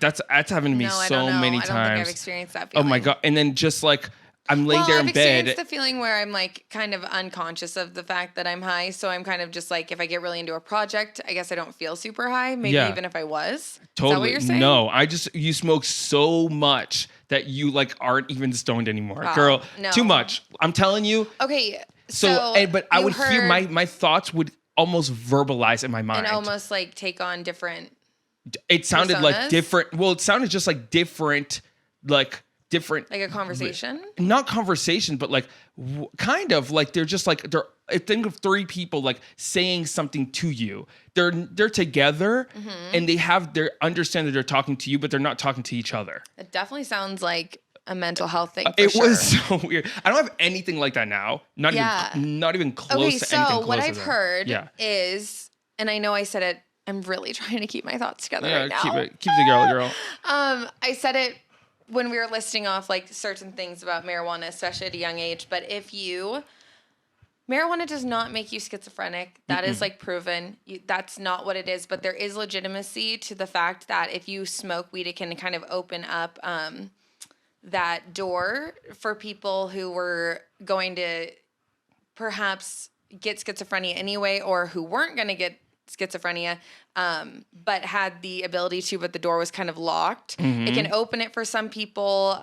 That's happened to me so many times. I don't think I've experienced that feeling. Oh my God. And then just like, I'm laying there in bed. I've experienced the feeling where I'm like kind of unconscious of the fact that I'm high. So I'm kind of just like, if I get really into a project, I guess I don't feel super high. Maybe even if I was. Totally. Is that what you're saying? No, you smoke so much that you like aren't even stoned anymore. Girl, too much. I'm telling you. Okay. But I would hear my thoughts would almost verbalize in my mind. And almost like take on different. It sounded personas? Like different. Well, it sounded just like different. Like a conversation? Not conversation, but like kind of like they're just like think of three people like saying something to you. They're together and they understand that they're talking to you, but they're not talking to each other. It definitely sounds like a mental health thing. It was so weird. I don't have anything like that now. Not even close to anything close to that. So what I've heard is, and I know I said it, I'm really trying to keep my thoughts together right now. Keep the girl. I said it when we were listing off like certain things about marijuana, especially at a young age, but marijuana does not make you schizophrenic. That is like proven. That's not what it is, but there is legitimacy to the fact that if you smoke weed, it can kind of open up that door for people who were going to perhaps get schizophrenia anyway, or who weren't going to get schizophrenia, but had the ability to, but the door was kind of locked. It can open it for some people.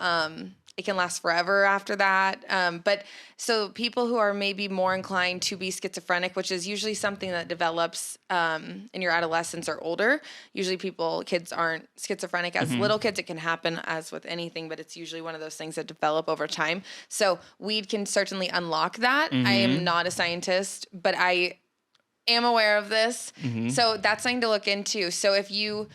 It can last forever after that. But so people who are maybe more inclined to be schizophrenic, which is usually something that develops in your adolescence or older. Usually kids aren't schizophrenic as little kids. It can happen as with anything, but it's usually one of those things that develop over time. So weed can certainly unlock that. I am not a scientist, but I am aware of this. So that's something to look into. So if you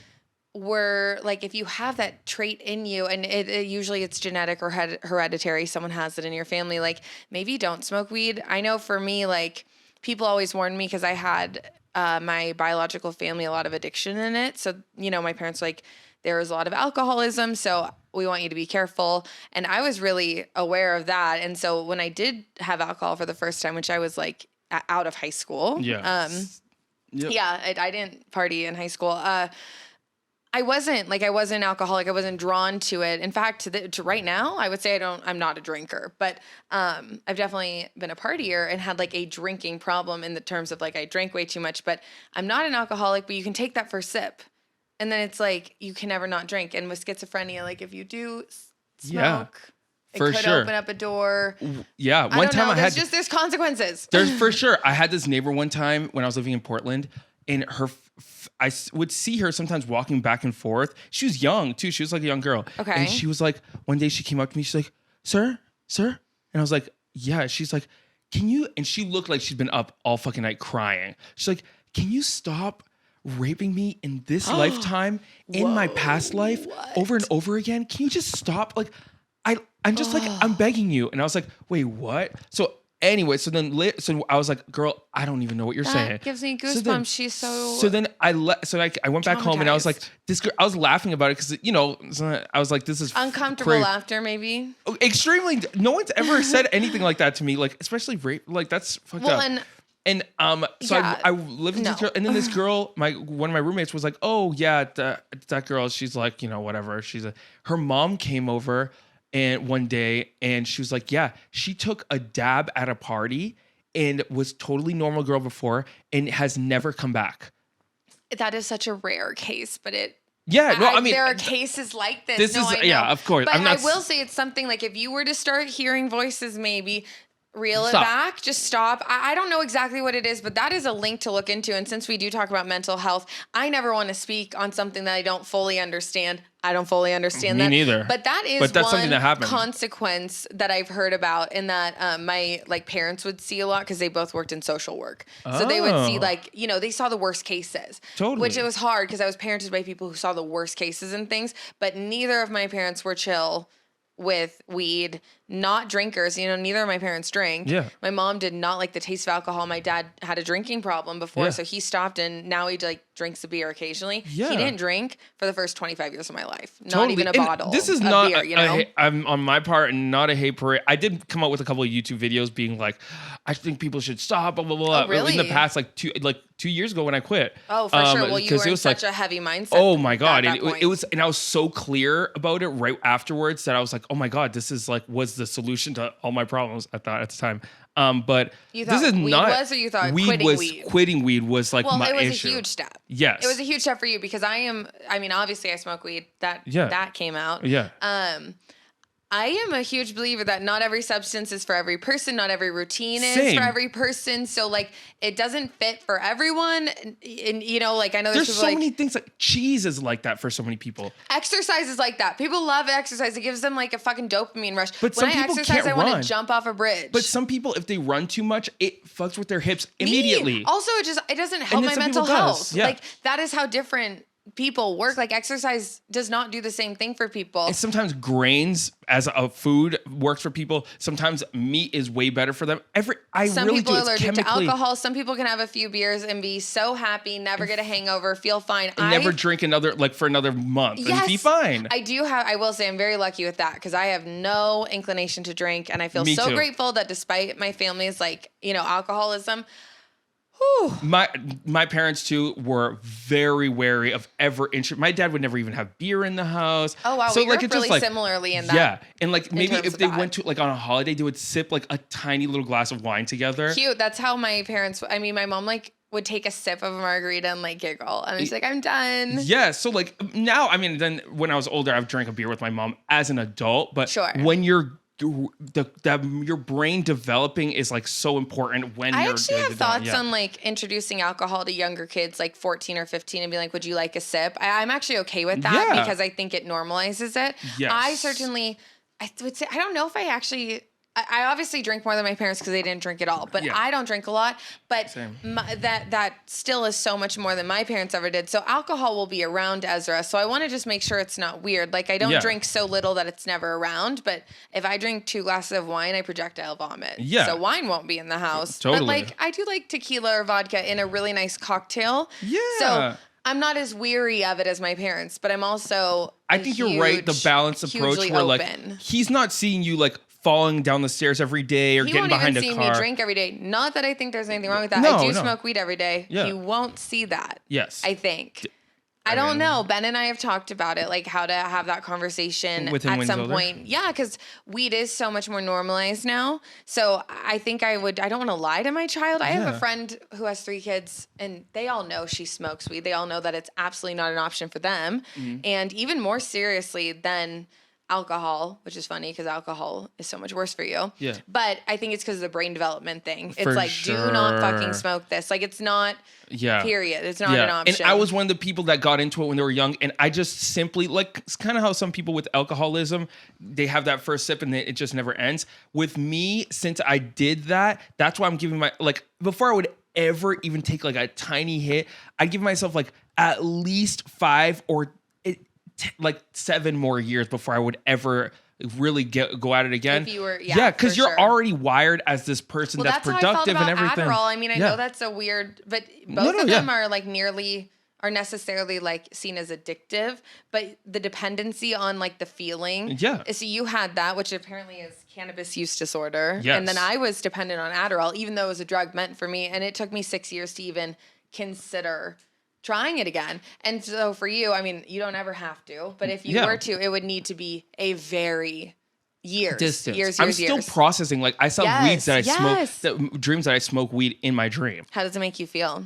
have that trait in you, and it usually it's genetic or hereditary, someone has it in your family, like maybe don't smoke weed. I know for me, like people always warned me because I had my biological family, a lot of addiction in it. So, my parents were like, there was a lot of alcoholism. So we want you to be careful. And I was really aware of that. And so when I did have alcohol for the first time, which I was like out of high school. I didn't party in high school. I wasn't an alcoholic. I wasn't drawn to it. In fact, to right now, I would say I'm not a drinker, but I've definitely been a partier and had like a drinking problem in the terms of like I drank way too much, but I'm not an alcoholic, but you can take that first sip. And then it's like, you can never not drink. And with schizophrenia, like if you do smoke, it could open up a door. Yeah. One time there's consequences. There's for sure. I had this neighbor one time when I was living in Portland, and I would see her sometimes walking back and forth. She was young too. She was like a young girl. Okay. And she was like, one day she came up to me. She's like, sir? And I was like, yeah. She's like, can you? And she looked like she'd been up all fucking night crying. She's like, can you stop raping me in this lifetime, in my past life, over and over again? Can you just stop? Like, I'm just like, I'm begging you. And I was like, wait, what? So anyway, so I was like, girl, I don't even know what you're saying. That gives me goosebumps. She's so. So then I went back home and I was like, this girl. I was laughing about it because I was like, this is uncomfortable laughter, maybe. Extremely. No one's ever said anything like that to me. Like, especially rape. Like that's fucked up. And I lived with this girl, and then this girl, one of my roommates was like, oh yeah, that girl, she's like, whatever. Her mom came over and one day, and she was like, yeah, she took a dab at a party and was totally normal girl before and has never come back. That is such a rare case, but there are cases like this. Of course. But I will say it's something like if you were to start hearing voices, maybe reel it back, just stop. I don't know exactly what it is, but that is a link to look into. And since we do talk about mental health, I never want to speak on something that I don't fully understand. I don't fully understand that. Me neither. But that's one something that happened. Consequence that I've heard about, in that my parents would see a lot because they both worked in social work. So they would see they saw the worst cases. Totally. Which it was hard because I was parented by people who saw the worst cases and things, but neither of my parents were chill with weed. not drinkers. You know, neither of my parents drink. Yeah. My mom did not like the taste of alcohol. My dad had a drinking problem before, so he stopped, and now he like drinks a beer occasionally. Yeah. He didn't drink for the first 25 years of my life. Not even a bottle. This is of not beer, you know? I'm on my part not a hate parade. I did come out with a couple of YouTube videos being like, I think people should stop, blah blah blah. Oh, really? In the past, like 2 years ago when I quit. Oh, for sure. Well, you were in such a heavy mindset. Oh my God. It was, and I was so clear about it right afterwards that I was like, oh my God, this is like, was the solution to all my problems at the time. But you thought this is weed not, was, or you thought quitting weed was like my issue. Well, it was a huge step. Yes. It was a huge step for you because obviously I smoke weed. That came out. Yeah. I am a huge believer that not every substance is for every person. Not every routine is for every person. So like, it doesn't fit for everyone. And you know, like I know there's so many things, like cheese is like that for so many people. Exercise is like that. People love exercise. It gives them like a fucking dopamine rush. But when I exercise, I want to jump off a bridge. But some people, if they run too much, it fucks with their hips immediately. Also, it doesn't help my mental health. Yeah. Like that is how different people work. Like exercise does not do the same thing for people. And sometimes grains as a food works for people. Sometimes meat is way better for them. Some people are allergic to alcohol. Some people can have a few beers and be so happy, never get a hangover, feel fine. And never drink another for another month and be fine. I will say I'm very lucky with that because I have no inclination to drink, and I feel so grateful that despite my family's alcoholism. My parents too were very wary of my dad would never even have beer in the house. Oh wow, so like it's really similarly in that. Yeah, and like maybe if they went to like on a holiday, they would sip like a tiny little glass of wine together. Cute. That's how my parents. I mean, my mom like would take a sip of a margarita and like giggle, and she's like, "I'm done." Yeah. So like now, I mean, then when I was older, I've drank a beer with my mom as an adult, but when you're your brain developing is like so important when I actually have thoughts on like introducing alcohol to younger kids like 14 or 15 and be like, would you like a sip? I'm actually okay with that because I think it normalizes it. Yes. I would say, I don't know if I obviously drink more than my parents because they didn't drink at all, but I don't drink a lot. But that still is so much more than my parents ever did. So alcohol will be around Ezra. So I want to just make sure it's not weird. Like I don't drink so little that it's never around. But if I drink 2 glasses of wine, I projectile vomit. Yeah. So wine won't be in the house. Totally. But like I do like tequila or vodka in a really nice cocktail. Yeah. So I'm not as weary of it as my parents, but I'm also I think you're right. The balanced approach where like he's not seeing you like falling down the stairs every day or getting behind a car. He won't even see me drink every day. Not that I think there's anything wrong with that. I do smoke weed every day. Yeah. He won't see that. Yes. I think. I don't know. Ben and I have talked about it, like how to have that conversation at some point. Yeah, because weed is so much more normalized now. So I think I don't want to lie to my child. I have a friend who has 3 kids, and they all know she smokes weed. They all know that it's absolutely not an option for them. Mm-hmm. And even more seriously than alcohol, which is funny because alcohol is so much worse for you. Yeah. But I think it's because of the brain development thing. It's like, do not fucking smoke this. Like, it's not, period. It's not an option. And I was one of the people that got into it when they were young. And I just simply, like, it's kind of how some people with alcoholism, they have that first sip and it just never ends. With me, since I did that, that's why I'm giving before I would ever even take like a tiny hit, I'd give myself like at least 5 or 7 more years before I would ever really go at it again. If you were, because you're already wired as this person that's productive and everything. Adderall. I mean, I know that's a weird, but both of them are like are necessarily like seen as addictive, but the dependency on like the feeling. Yeah. So you had that, which apparently is cannabis use disorder. Yes. And then I was dependent on Adderall, even though it was a drug meant for me. And it took me 6 years to even consider trying it again. And so for you, I mean, you don't ever have to, but if you were to, it would need to be a very distance. I'm still processing. Like I saw weeds that I smoke, dreams that I smoke weed in my dream. How does it make you feel?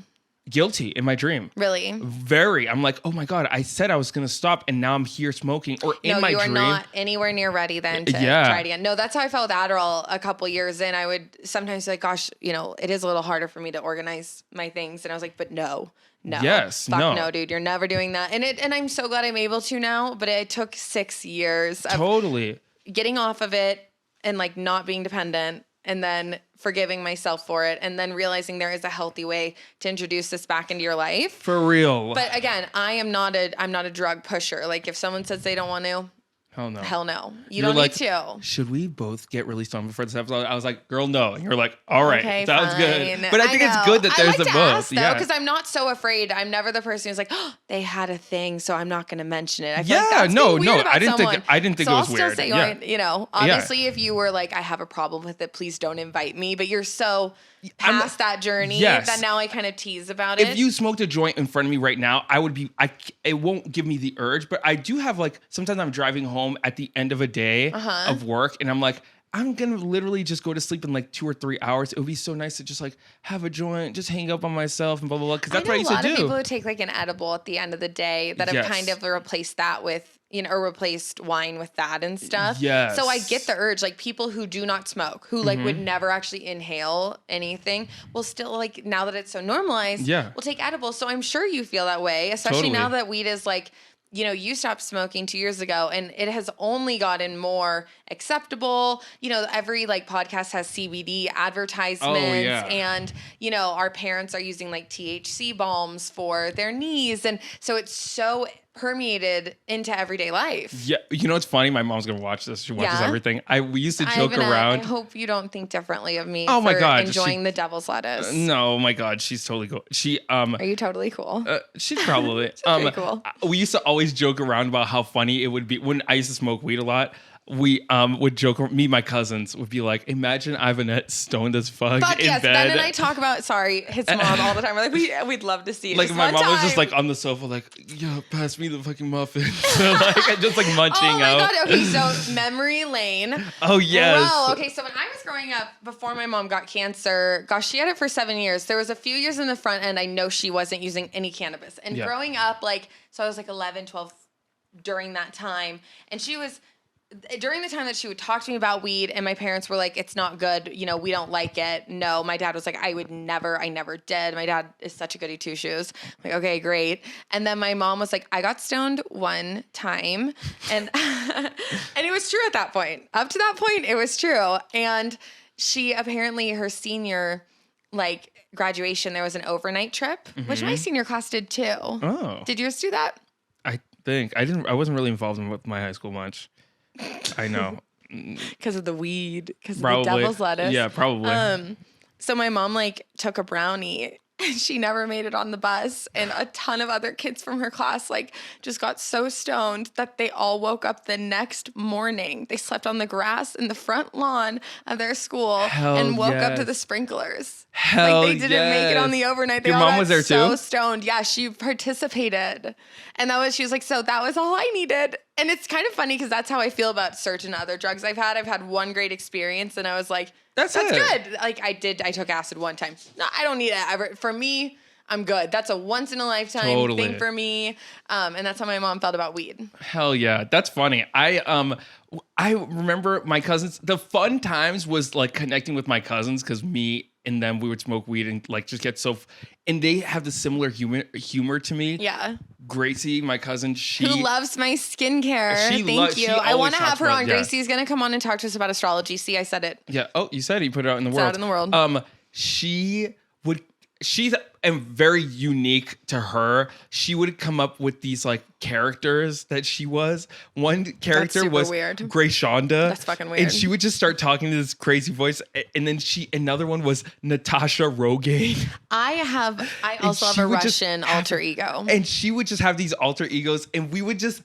Guilty in my dream. Really? Very. I'm like, oh my God, I said I was going to stop and now I'm here smoking or in my dream. No, you are not anywhere near ready then to try it again. No, that's how I felt with Adderall a couple years in. I would sometimes be like, gosh, it is a little harder for me to organize my things. And I was like, but no. Yes. Fuck no, dude. You're never doing that. And I'm so glad I'm able to now, but it took 6 years of getting off of it and like not being dependent and then forgiving myself for it and then realizing there is a healthy way to introduce this back into your life. For real. But again, I'm not a drug pusher. Like if someone says they don't want to, Hell no. Hell no. You don't need to. Should we both get released on before this episode? I was like, girl, no. And you're like, all right, okay, sounds fine. good. But I think it's good that there's the both. Yeah, because I'm not so afraid. I'm never the person who's like, oh, they had a thing, so I'm not going to mention it. I feel like that's no. I didn't think it was so weird. I'll still say, you know, obviously, if you were like, I have a problem with it, please don't invite me. But you're so past that journey that now I kind of tease about it. If you smoked a joint in front of me right now, it won't give me the urge, but I do have like, sometimes I'm driving home at the end of a day of work and I'm like, I'm going to literally just go to sleep in like 2 or 3 hours. It would be so nice to just like have a joint, just hang up on myself and blah, blah, blah. Because that's what I used to do. A lot of people who take like an edible at the end of the day that have kind of replaced that with, you know, or replaced wine with that and stuff. Yes. So I get the urge, like people who do not smoke, who like would never actually inhale anything, will still like, now that it's so normalized, will take edibles. So I'm sure you feel that way, especially now that weed is like, you know, you stopped smoking 2 years ago and it has only gotten more acceptable. You know, every like podcast has CBD advertisements and, you know, our parents are using like THC balms for their knees. And so it's so permeated into everyday life. Yeah. You know, it's funny. My mom's going to watch this. She watches everything. We used to joke around. I hope you don't think differently of me my God, enjoying the devil's lettuce. No, oh my God. She's totally cool. Are you totally cool? She's probably. She's pretty cool. We used to always joke around about how funny it would be when I used to smoke weed a lot. We would joke. Me and my cousins would be like, "Imagine Ivanette stoned as fuck in bed." Ben and I talk about his mom all the time. We're like, we'd love to see it. Like my mom was just like on the sofa, like, "Yo, pass me the fucking muffin." Like just like munching out. Oh my God! Okay, so memory lane. Oh yes. Bro, okay, so when I was growing up, before my mom got cancer, gosh, she had it for 7 years. There was a few years in the front end, I know she wasn't using any cannabis. And growing up, like, so I was like 11, 12 during that time, and she was. During the time that she would talk to me about weed and my parents were like, it's not good. You know, we don't like it. No, my dad was like, I never did. My dad is such a goody two shoes. I'm like, okay, great. And then my mom was like, I got stoned one time. And, and it was true at that point. Up to that point, it was true. And she apparently, her senior, like, graduation, there was an overnight trip, which my senior class did too. Oh. Did yours do that? I think. I wasn't really involved with my high school much. I know. Because of the weed, because of the devil's lettuce. Yeah, probably. So my mom like took a brownie and she never made it on the bus. And a ton of other kids from her class like just got so stoned that they all woke up the next morning. They slept on the grass in the front lawn of their school and woke up to the sprinklers. Like they didn't make it on the overnight. They Your all mom was there so too? Stoned. Yeah, she participated. And she was like, so that was all I needed. And it's kind of funny because that's how I feel about certain other drugs I've had. I've had one great experience and I was like, that's good. Like I took acid one time. No, I don't need it ever. For me, I'm good. That's a once in a lifetime thing for me. And that's how my mom felt about weed. Hell yeah. That's funny. I remember my cousins, the fun times was like connecting with my cousins because me and them, we would smoke weed and like just get and they have the similar humor to me. Yeah. Gracie, my cousin, who loves my skincare. Thank you. I want to have her on. Gracie's going to come on and talk to us about astrology. See, I said it. Yeah. Oh, you said it. You put it out in the world. It's out in the world. She's very unique to her. She would come up with these like characters that she was. One character was weird. Gray Shonda. That's fucking weird. And she would just start talking to this crazy voice. And then another one was Natasha Rogaine. I also have a Russian alter ego. And she would just have these alter egos and we would just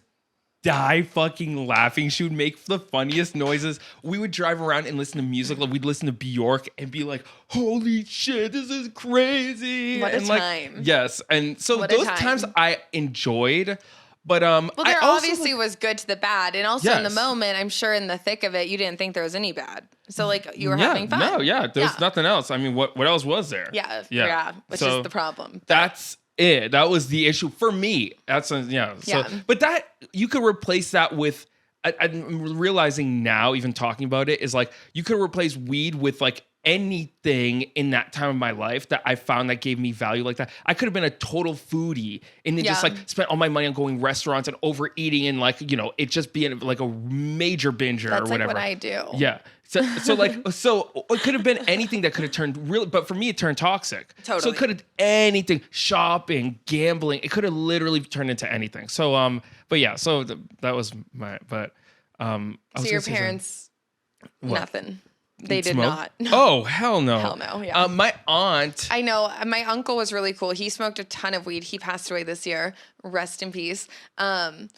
die fucking laughing. She would make the funniest noises. We would drive around and listen to music. Like we'd listen to Bjork and be like, holy shit, this is crazy. What a time. Yes. And so those times I enjoyed. But well, there obviously was good to the bad. And also in the moment, I'm sure in the thick of it, you didn't think there was any bad. So like you were having fun. No, there was nothing else. I mean, what else was there? Yeah. Which is the problem. That's it. That was the issue for me. But that you could replace that with. I'm realizing now, even talking about it, is like you could replace weed with like anything in that time of my life that I found that gave me value like that. I could have been a total foodie and then just like spent all my money on going restaurants and overeating and like, you know, it just being like a major binger or whatever. That's like what I do. Yeah. So it could have been anything that could have turned really, but for me, it turned toxic. Totally. So it could have anything, shopping, gambling. It could have literally turned into anything. So, but yeah, so that was So your parents, nothing. They did smoke? not. No. Oh, hell no. Hell no, yeah. My aunt. I know. My uncle was really cool. He smoked a ton of weed. He passed away this year. Rest in peace. But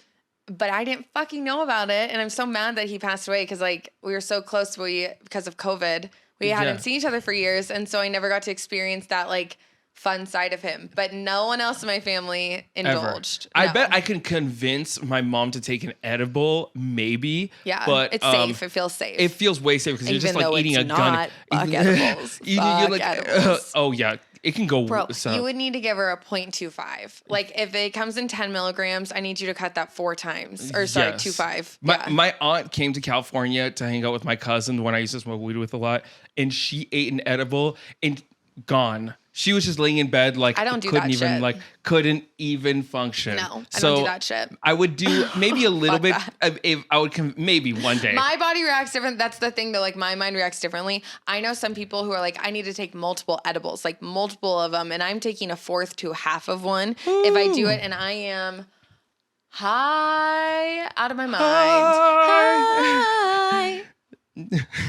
I didn't fucking know about it. And I'm so mad that he passed away because, like, we were so close because of COVID. We hadn't seen each other for years. And so I never got to experience that, like, fun side of him, but no one else in my family indulged. I bet I can convince my mom to take an edible, maybe. Yeah, but it's safe. It feels safe. It feels way safer because you're just like eating a gun. Fuck edibles. Edibles. Oh yeah, it can go. Bro, you would need to give her a 0.25. Like if it comes in 10 milligrams, I need you to cut that 4 times. Or sorry, 2.5. My aunt came to California to hang out with my cousin, the one I used to smoke weed with a lot, and she ate an edible and gone. She was just laying in bed, like I don't do that shit. Like couldn't even function. No, I don't do that shit. I would do maybe a little bit. If I would maybe one day. My body reacts different. That's the thing, though. Like my mind reacts differently. I know some people who are like, I need to take multiple edibles, like multiple of them, and I'm taking a fourth to a half of one if I do it, and I am high out of my mind.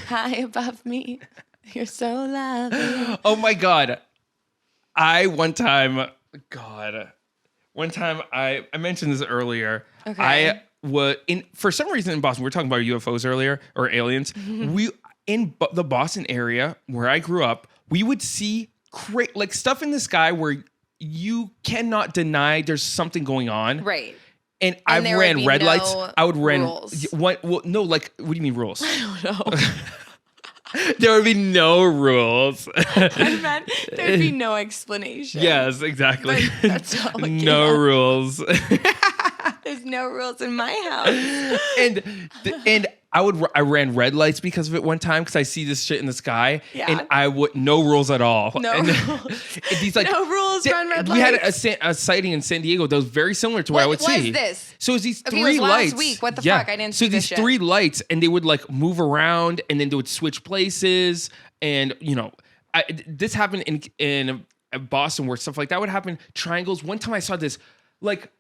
High above me. You're so lovely. Oh my God. One time I mentioned this earlier. Okay. I was for some reason in Boston, we were talking about UFOs earlier or aliens. We in the Boston area where I grew up, we would see like stuff in the sky where you cannot deny there's something going on. Right. And I've ran red lights. I would run rules. What do you mean rules? I don't know. There would be no rules. I meant there'd be no explanation. Yes, exactly. But that's not what no rules. There's no rules in my house. And I ran red lights because of it one time because I see this shit in the sky and I would no rules at all. No rules. These like no rules. Run red lights. We had a sighting in San Diego that was very similar to what I would see. What is this? So it's these it three was lights. Last week. What the fuck? I didn't see this shit. So these 3 lights and they would like move around and then they would switch places and this happened in Boston where stuff like that would happen. Triangles. One time I saw this like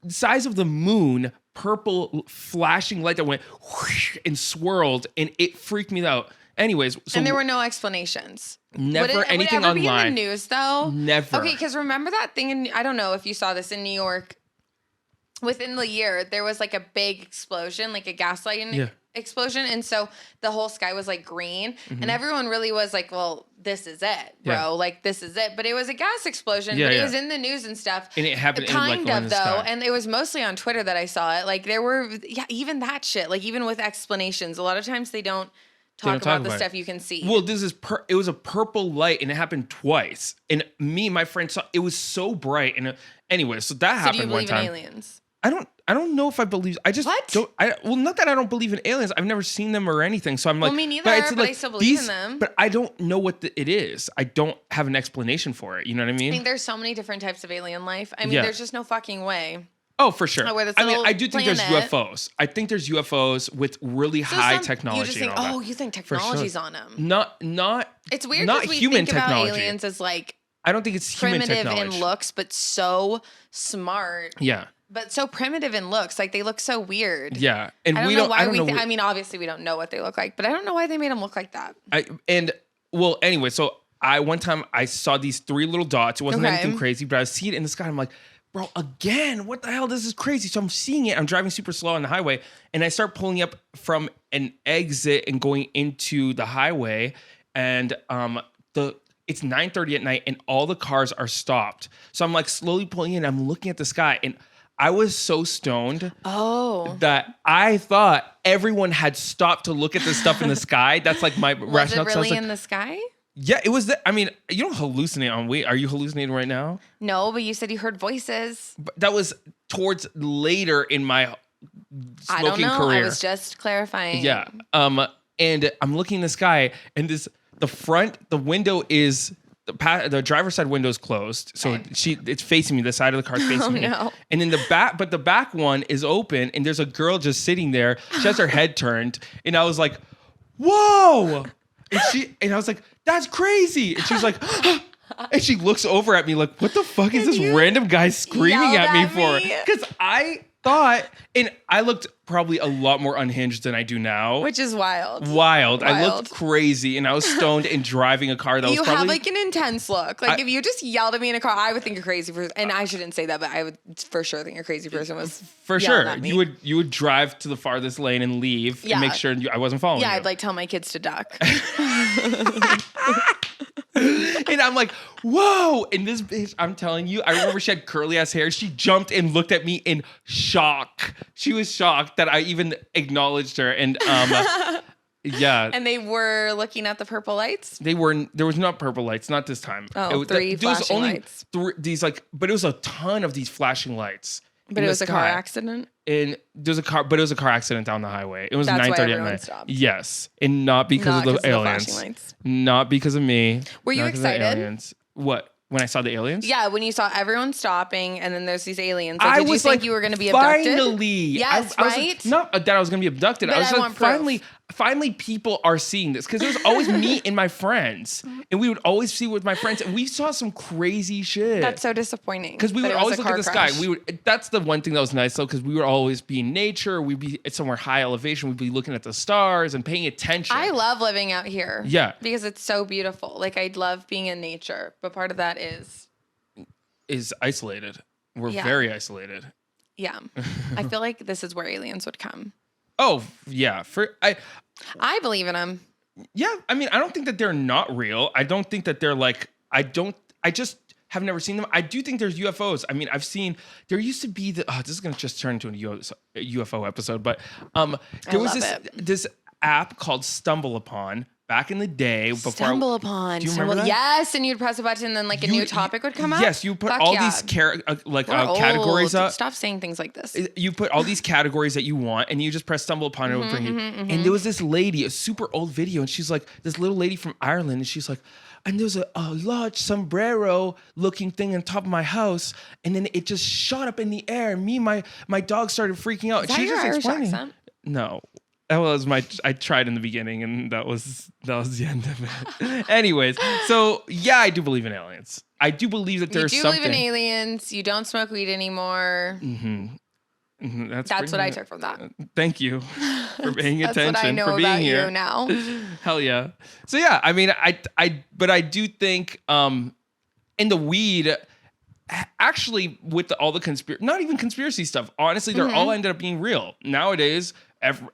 the size of the moon, purple flashing light that went whoosh and swirled, and it freaked me out. Anyways, and there were no explanations. Never anything online. Would it ever be in the news though? Never. Okay, because remember that thing I don't know if you saw this in New York. Within the year, there was like a big explosion, like a gaslighting explosion, and so the whole sky was like green, and everyone really was like, "Well, this is it, bro. Like this is it." But it was a gas explosion, but it was in the news and stuff. And it happened kind in, like, of though, and it was mostly on Twitter that I saw it. Like there were, even that shit. Like even with explanations, a lot of times they don't talk about the stuff you can see. Well, it was a purple light, and it happened twice. And my friend saw it was so bright. And anyway, so that happened one time. Do you believe in aliens? I don't know if I believe. I just don't. Not that I don't believe in aliens. I've never seen them or anything. So I'm like, well, me neither. But I still believe in them. But I don't know what it is. I don't have an explanation for it. You know what I mean? I think there's so many different types of alien life. I mean, there's just no fucking way. Oh, for sure. I do think there's UFOs. I think there's UFOs with really high technology. You just think, you think technology's on them? Not. It's weird because we human think technology. About aliens as like. I don't think it's human technology. Primitive in looks, but so smart. Yeah. But so primitive in looks, like they look so weird. Yeah, and I don't know why we. I mean, obviously we don't know what they look like, but I don't know why they made them look like that. Anyway, so one time I saw these 3 little dots. It wasn't anything crazy, but I see it in the sky. I'm like, bro, again, what the hell? This is crazy. So I'm seeing it. I'm driving super slow on the highway, and I start pulling up from an exit and going into the highway, and it's 9:30 at night, and all the cars are stopped. So I'm like slowly pulling in. I'm looking at the sky, and I was so stoned that I thought everyone had stopped to look at the stuff in the sky. That's like my rationale. Was it really in the sky? Yeah, it was. I mean, you don't hallucinate on weed. Are you hallucinating right now? No, but you said you heard voices. But that was towards later in my smoking career. I was just clarifying. Yeah. And I'm looking in the sky, and the window is. The driver's side window is closed, so it's facing me. The side of the car is facing me. No. And then the back one is open, and there's a girl just sitting there. She has her head turned, and I was like, "Whoa!" And I was like, "That's crazy!" And she's like, and she looks over at me like, "What the fuck is this random guy screaming at me for?" Because thought, and I looked probably a lot more unhinged than I do now. Which is wild. Wild. I looked crazy, and I was stoned and driving a car that was probably... You have like an intense look. Like if you just yelled at me in a car, I would think a crazy person. And I shouldn't say that, but I would for sure think a crazy person was for sure. At me. You would drive to the farthest lane and leave and make sure I wasn't following you. Yeah, I'd like tell my kids to duck. And I'm like, whoa. And this bitch, I'm telling you, I remember she had curly ass hair. She jumped and looked at me in shock. She was shocked that I even acknowledged her. And yeah. And they were looking at the purple lights? There was not purple lights, not this time. Oh, three flashing lights. But it was a ton of these flashing lights. But it was a car accident? And there was a car accident down the highway. It was 9:30 at night. Stopped. Yes. And not because of the aliens. Not because of me. Were you excited? What? When I saw the aliens? Yeah, when you saw everyone stopping and then there's these aliens. Like, did you think you were going to be abducted? Finally. Yes, right? Not that I was going to be abducted. But I was like, finally people are seeing this. Because there was always me and my friends. And we would always see with my friends. And we saw some crazy shit. That's so disappointing. Because we would always look at the sky. That's the one thing that was nice though. Because we would always be in nature. We'd be at somewhere high elevation. We'd be looking at the stars and paying attention. I love living out here. Yeah. Because it's so beautiful. Like I love being in nature. But part of that is isolated. We're very isolated. Yeah. I feel like this is where aliens would come. Oh, yeah. I believe in them. Yeah. I mean, I don't think that they're not real. I don't think that they're like, I just have never seen them. I do think there's UFOs. I mean, there used to be this is going to just turn into a UFO episode, but there was this app called Stumble Upon. Back in the day, before Stumble Upon. Do you remember that? Yes, and you'd press a button, and then like a new topic would come up. Yes, you put all these categories up. Stop saying things like this. You put all these categories that you want, and you just press Stumble Upon, and it would bring you. And there was this lady, a super old video, and she's like this little lady from Ireland, and she's like, and there's a large sombrero-looking thing on top of my house, and then it just shot up in the air, and my dog started freaking out. Is that your Irish accent? No. That was I tried in the beginning, and that was the end of it. Anyways, so yeah, I do believe in aliens. I do believe that there's something. You do believe in aliens. You don't smoke weed anymore. Mm-hmm. That's what I took from that. Thank you for paying attention. That's what I know for being about here. You now. Hell yeah. So yeah, I mean, but I do think in the weed. Actually, with all the not even conspiracy stuff. Honestly, they're all ended up being real nowadays.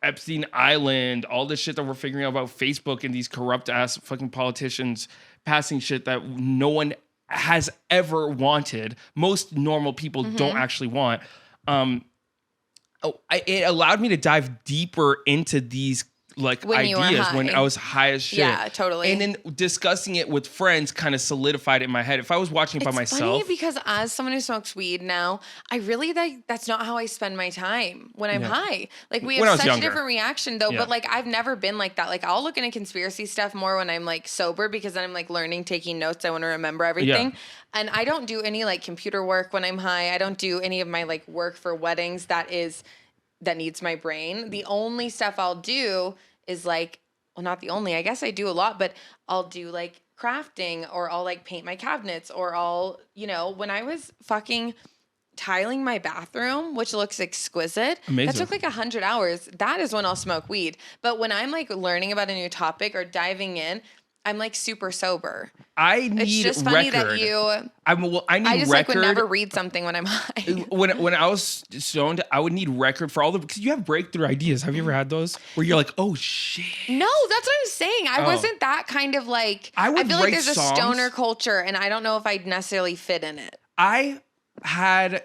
Epstein Island, all this shit that we're figuring out about Facebook and these corrupt ass fucking politicians passing shit that no one has ever wanted. Most normal people don't actually want. It allowed me to dive deeper into these ideas when I was high as shit. Yeah, totally. And then discussing it with friends kind of solidified it in my head. If I was watching it by myself. It's funny because as someone who smokes weed now, I really that's not how I spend my time when I'm high. Like we have such a different reaction though, but like I've never been like that. Like I'll look into conspiracy stuff more when I'm like sober because then I'm like learning, taking notes. I want to remember everything. Yeah. And I don't do any like computer work when I'm high. I don't do any of my like work for weddings that needs my brain. The only stuff I'll do is like, well, not the only, I guess I do a lot, but I'll do like crafting or I'll like paint my cabinets or I'll, when I was fucking tiling my bathroom, which looks exquisite, that took like 100 hours. That is when I'll smoke weed. But when I'm like learning about a new topic or diving in, I'm like super sober. It's just funny that I need record. Like would never read something when I'm high. When I was stoned, I would need record for all because you have breakthrough ideas. Have you ever had those where you're like, oh shit? No, that's what I'm saying. I wasn't that kind of like. I feel like there's a stoner culture, and I don't know if I'd necessarily fit in it. I had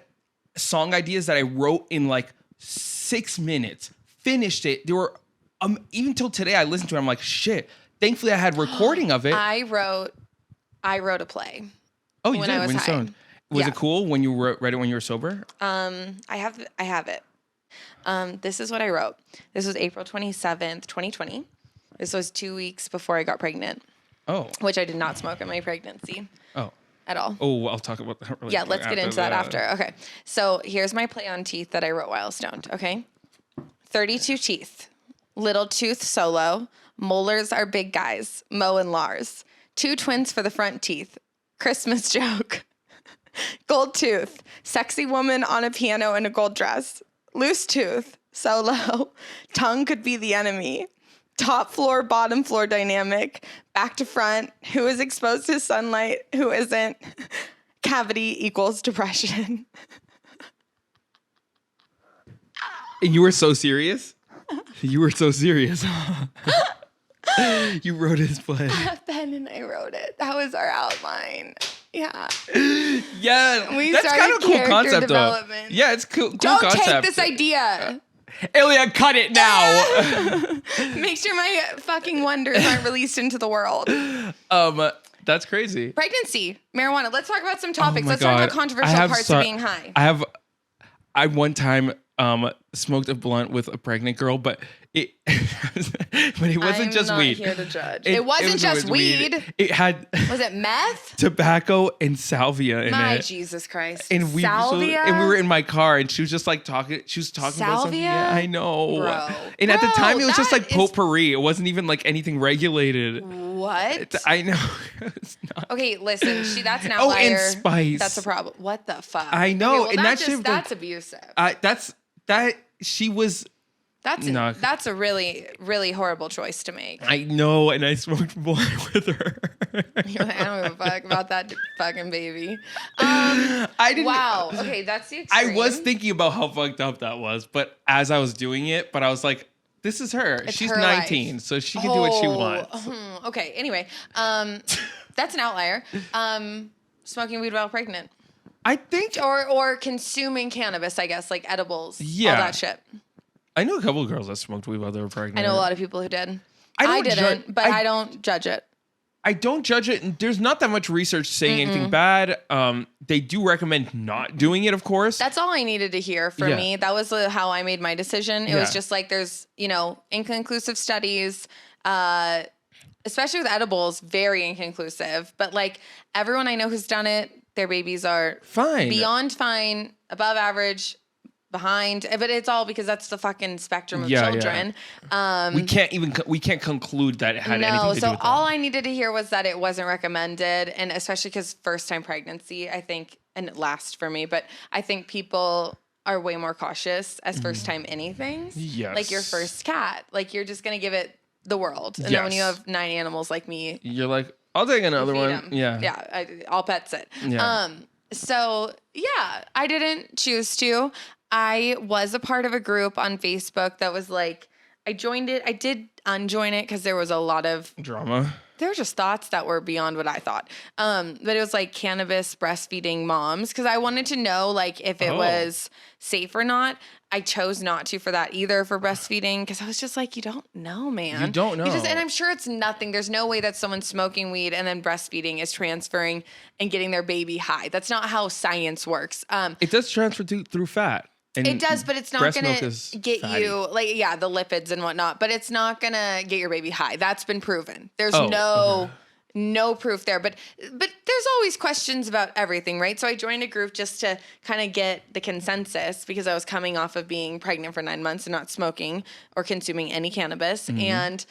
song ideas that I wrote in like 6 minutes. Finished it. They were even till today. I listened to it. I'm like, shit. Thankfully, I had recording of it. I wrote a play. Oh, you did? When you stoned. Was it cool when you read it when you were sober? I have it. This is what I wrote. This was April 27th, 2020. This was 2 weeks before I got pregnant. Oh. Which I did not smoke in my pregnancy. Oh. At all. Oh, I'll talk about that really Yeah, let's get into that after. Okay. So here's my play on teeth that I wrote while stoned. Okay. 32 teeth. Little tooth solo. Molars are big guys, Mo and Lars. 2 twins for the front teeth. Christmas joke. Gold tooth. Sexy woman on a piano in a gold dress. loose tooth, solo, tongue could be the enemy, top floor, bottom floor dynamic, back to front, who is exposed to sunlight, who isn't, cavity equals depression. And you were so serious? You were so serious. You wrote his play. Ben and I wrote it. That was our outline. Yeah. Yeah. That's kind of a cool concept, though. Yeah, it's cool Don't concept. take this idea. Ilya, cut it now. Make sure my fucking wonders aren't released into the world. That's crazy. Pregnancy, marijuana. Let's talk about some topics. Let's talk about controversial parts of being high. I one time smoked a blunt with a pregnant girl, but it wasn't just weed. I'm not here to judge. It wasn't just weed. It had was it meth? Tobacco and salvia in it. My Jesus Christ. And salvia? And we were in my car and she was just like talking. She was talking salvia? about something. Yeah, I know. Bro. And at the time it was just like potpourri. It wasn't even like anything regulated. What? I know. It's not. Okay, listen. That's an outlier. Oh, and spice. That's a problem. What the fuck? I know. Okay, well, and that's abusive. She was. That's a really, really horrible choice to make. I know, and I smoked blunt with her. You're like, I don't give a fuck about that fucking baby. I didn't. Wow. Okay, that's the extreme. I was thinking about how fucked up that was, but as I was doing it, I was like, this is her. She's her 19, life. So she can do what she wants. Okay. Anyway, that's an outlier. Smoking weed while pregnant. I think, or consuming cannabis, I guess, like edibles. Yeah. All that shit. I know a couple of girls that smoked weed while they were pregnant. I know a lot of people who did. I didn't, but I don't judge it. I don't judge it. And there's not that much research saying anything bad. They do recommend not doing it, of course. That's all I needed to hear for me. That was how I made my decision. It was just like there's, inconclusive studies, especially with edibles, very inconclusive. But like everyone I know who's done it, their babies are fine, beyond fine, above average, behind, but it's all because that's the fucking spectrum of children. Yeah. We can't conclude that it had anything to do with that. So all I needed to hear was that it wasn't recommended, and especially because first time pregnancy, I think, and it lasts for me, but I think people are way more cautious as first time anything. Yes. Like your first cat, like you're just gonna give it the world, and then when you have 9 animals like me, you're like, I'll take another one. Them. Yeah, I'll pets it. Yeah. So yeah, I didn't choose to. I was a part of a group on Facebook that was like, I joined it. I did unjoin it because there was a lot of drama. There were just thoughts that were beyond what I thought. But it was like cannabis breastfeeding moms because I wanted to know like if it was safe or not. I chose not to for that either for breastfeeding because I was just like, you don't know, man. You don't know. And I'm sure it's nothing. There's no way that someone smoking weed and then breastfeeding is transferring and getting their baby high. That's not how science works. It does transfer through fat. And it does, but it's not going to get fatty. You, like, the lipids and whatnot, but it's not going to get your baby high. That's been proven. There's no proof there, but there's always questions about everything, right? So I joined a group just to kind of get the consensus because I was coming off of being pregnant for 9 months and not smoking or consuming any cannabis. Mm-hmm. And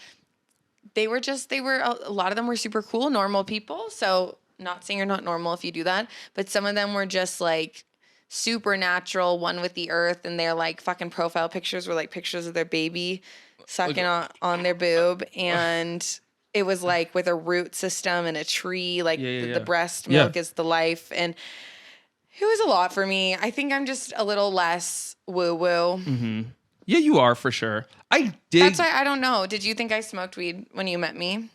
a lot of them were super cool, normal people. So not saying you're not normal if you do that, but some of them were just like, supernatural, one with the earth, and their like fucking profile pictures were like pictures of their baby sucking on their boob, and it was like with a root system and a tree, like the breast milk is the life, and it was a lot for me. I think I'm just a little less woo woo. Mm-hmm. Yeah, you are for sure. I did. That's why I don't know. Did you think I smoked weed when you met me?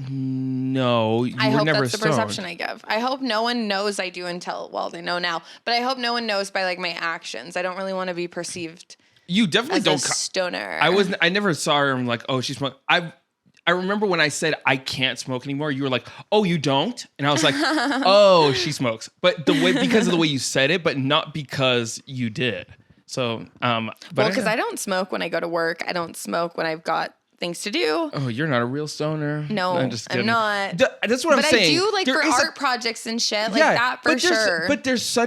No, you I were hope never that's the perception I give. I hope no one knows I do they know now. But I hope no one knows by like my actions. I don't really want to be perceived. You definitely as don't. A stoner. I never saw her and like, oh, she smoked. I remember when I said I can't smoke anymore. You were like, oh, you don't, and I was like, oh, she smokes. But because of the way you said it, but not because you did. So, because I don't smoke when I go to work. I don't smoke when I've got things to do. Oh, you're not a real stoner. No, I'm not. That's what I'm saying. But I do like for art projects and shit like that for sure. But there's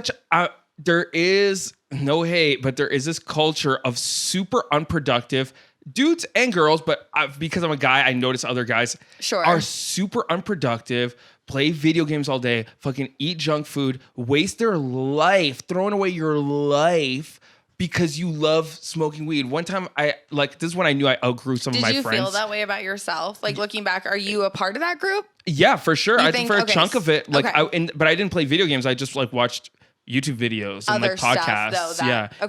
there is no hate, but there is this culture of super unproductive dudes and girls. But because I'm a guy, I notice other guys are super unproductive, play video games all day, fucking eat junk food, waste their life, throwing away your life because you love smoking weed. One time this is when I knew I outgrew some of my friends. Did you feel that way about yourself? Like looking back, are you a part of that group? Yeah, for sure. I think for a chunk of it, but I didn't play video games. I just like watched YouTube videos and like podcasts,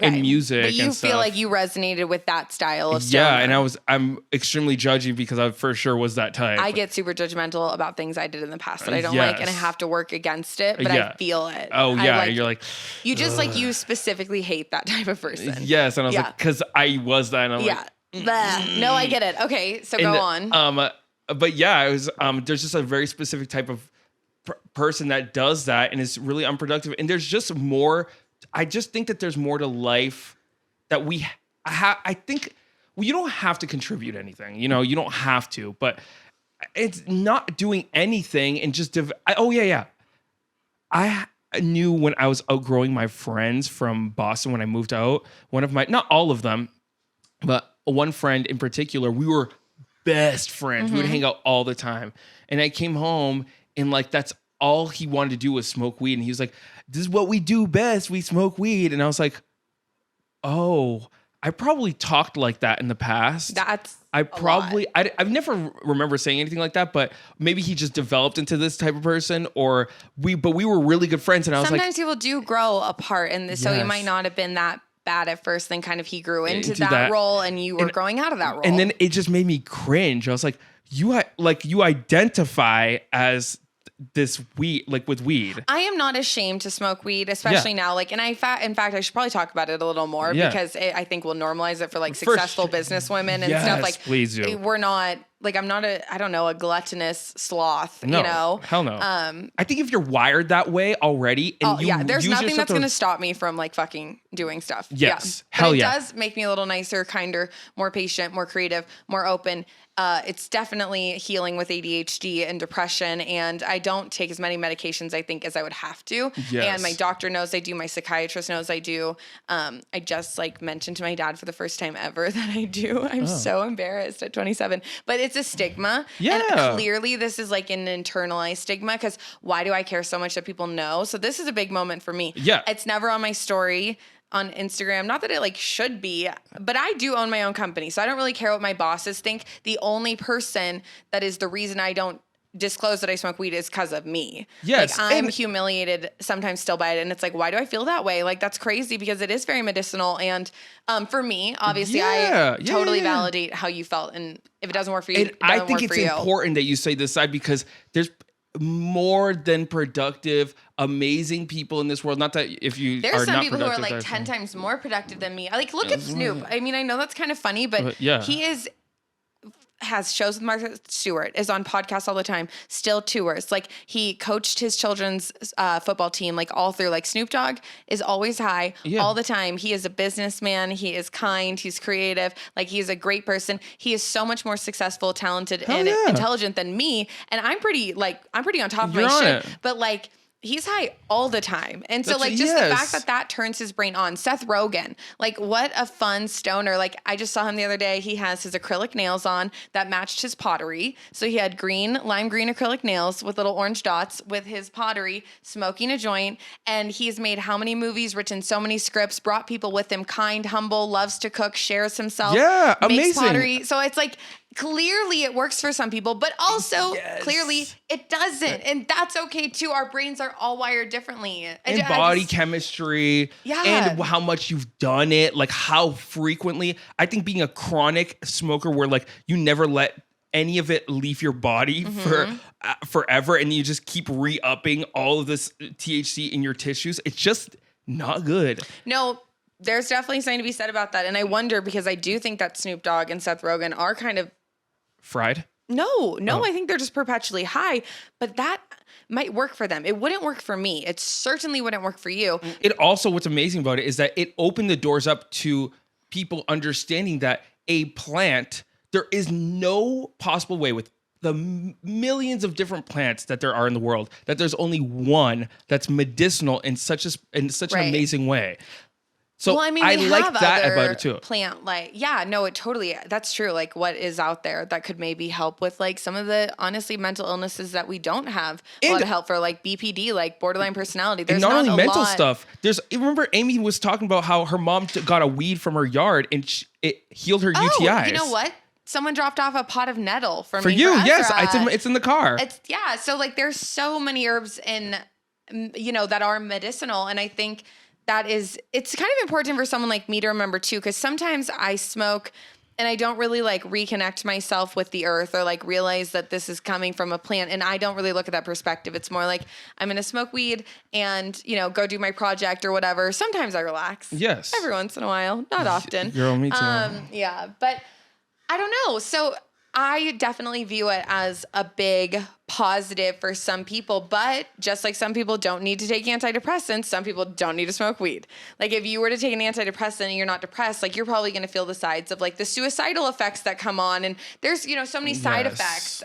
and music. But you and feel like you resonated with that style of stoner. Yeah, and I'm extremely judgy because I for sure was that type. I get super judgmental about things I did in the past that I don't like, and I have to work against it, but I feel it. Oh yeah, you're like you just like you specifically hate that type of person. Yes, and I was like, because I was that. And I'm like, no, I get it. Okay, so go on. But yeah, it was there's just a very specific type of person that does that and is really unproductive, and there's just more. I just think that there's more to life that I think you don't have to contribute anything, you don't have to, but it's not doing anything and just I knew when I was outgrowing my friends from Boston when I moved out, one of my, not all of them, but one friend in particular, we were best friends. We would hang out all the time, and I came home and like that's all he wanted to do was smoke weed. And he was like, this is what we do best. We smoke weed. And I was like, oh, I probably talked like that in the past. I've never remember saying anything like that, but maybe he just developed into this type of person, but we were really good friends. And I was sometimes people do grow apart, and so you might not have been that bad at first. Then kind of he grew into that role, and you were growing out of that role. And then it just made me cringe. I was like, you identify as this weed, like with weed. I am not ashamed to smoke weed, especially now. Like, and in fact, I should probably talk about it a little more because I think we'll normalize it for like successful business women and stuff. Like, please do. We're not like, I'm not a gluttonous sloth. No, hell no. I think if you're wired that way already, and there's nothing that's going to stop me from like fucking doing stuff. Yes, hell yeah. It does make me a little nicer, kinder, more patient, more creative, more open. It's definitely healing with ADHD and depression, and I don't take as many medications, I think, as I would have to. Yes. And my doctor knows I do. My psychiatrist knows I do. I just like mentioned to my dad for the first time ever that I do. I'm so embarrassed at 27, but it's a stigma. Yeah. And clearly this is like an internalized stigma, because why do I care so much that people know? So this is a big moment for me. Yeah. It's never on my story on Instagram. Not that it like should be, but I do own my own company, so I don't really care what my bosses think. The only person that is the reason I don't disclose that I smoke weed is because of me. Yes. Like, I'm humiliated sometimes still by it, and it's like, why do I feel that way? Like, that's crazy because it is very medicinal, and for me, obviously, I totally validate how you felt, and if it doesn't work for you, I think it's important that you say this side, because there's more than productive, amazing people in this world. Not that if you there's are some not people who are like 10 times more productive than me. Like, look at Snoop. I mean, I know that's kind of funny, but he has shows with Martha Stewart, is on podcasts all the time, still tours. Like, he coached his children's football team, like all through. Like, Snoop Dogg is always high all the time. He is a businessman. He is kind. He's creative. Like, he is a great person. He is so much more successful, talented, and intelligent than me. And I'm pretty on top of my shit. But like, he's high all the time. And so like, just the fact that turns his brain on. Seth Rogen, like, what a fun stoner. Like, I just saw him the other day. He has his acrylic nails on that matched his pottery. So he had lime green acrylic nails with little orange dots with his pottery, smoking a joint. And he's made how many movies, written so many scripts, brought people with him, kind, humble, loves to cook, shares himself. Yeah, makes amazing. Pottery. So it's like, clearly it works for some people, but also clearly it doesn't. And that's okay too. Our brains are all wired differently. And body chemistry and how much you've done it, like how frequently. I think being a chronic smoker where like you never let any of it leave your body for forever, and you just keep re-upping all of this THC in your tissues, it's just not good. No, there's definitely something to be said about that. And I wonder, because I do think that Snoop Dogg and Seth Rogen are kind of fried. No, I think they're just perpetually high, but that might work for them. It wouldn't work for me. It certainly wouldn't work for you. It also, what's amazing about it is that it opened the doors up to people understanding that a plant, there is no possible way with the millions of different plants that there are in the world, that there's only one that's medicinal in such an amazing way. So well, I mean, I like that about it too. Plant, like, yeah, no, it totally, that's true. Like, what is out there that could maybe help with like some of the honestly mental illnesses that we don't have a lot of help for, like BPD, like borderline personality. There's not only mental lot. stuff. Remember Amy was talking about how her mom got a weed from her yard and it healed her UTIs. You know what? Someone dropped off a pot of nettle for you. Yes, it's in the car. So like there's so many herbs that are medicinal, and I think it's kind of important for someone like me to remember too, because sometimes I smoke and I don't really like reconnect myself with the earth or like realize that this is coming from a plant, and I don't really look at that perspective. It's more like I'm going to smoke weed and, go do my project or whatever. Sometimes I relax. Yes. Every once in a while, not often. Girl, me too. Yeah, but I don't know. So I definitely view it as a big positive for some people, but just like some people don't need to take antidepressants, some people don't need to smoke weed. Like if you were to take an antidepressant and you're not depressed, like you're probably going to feel the sides of like the suicidal effects that come on. And there's, so many side effects.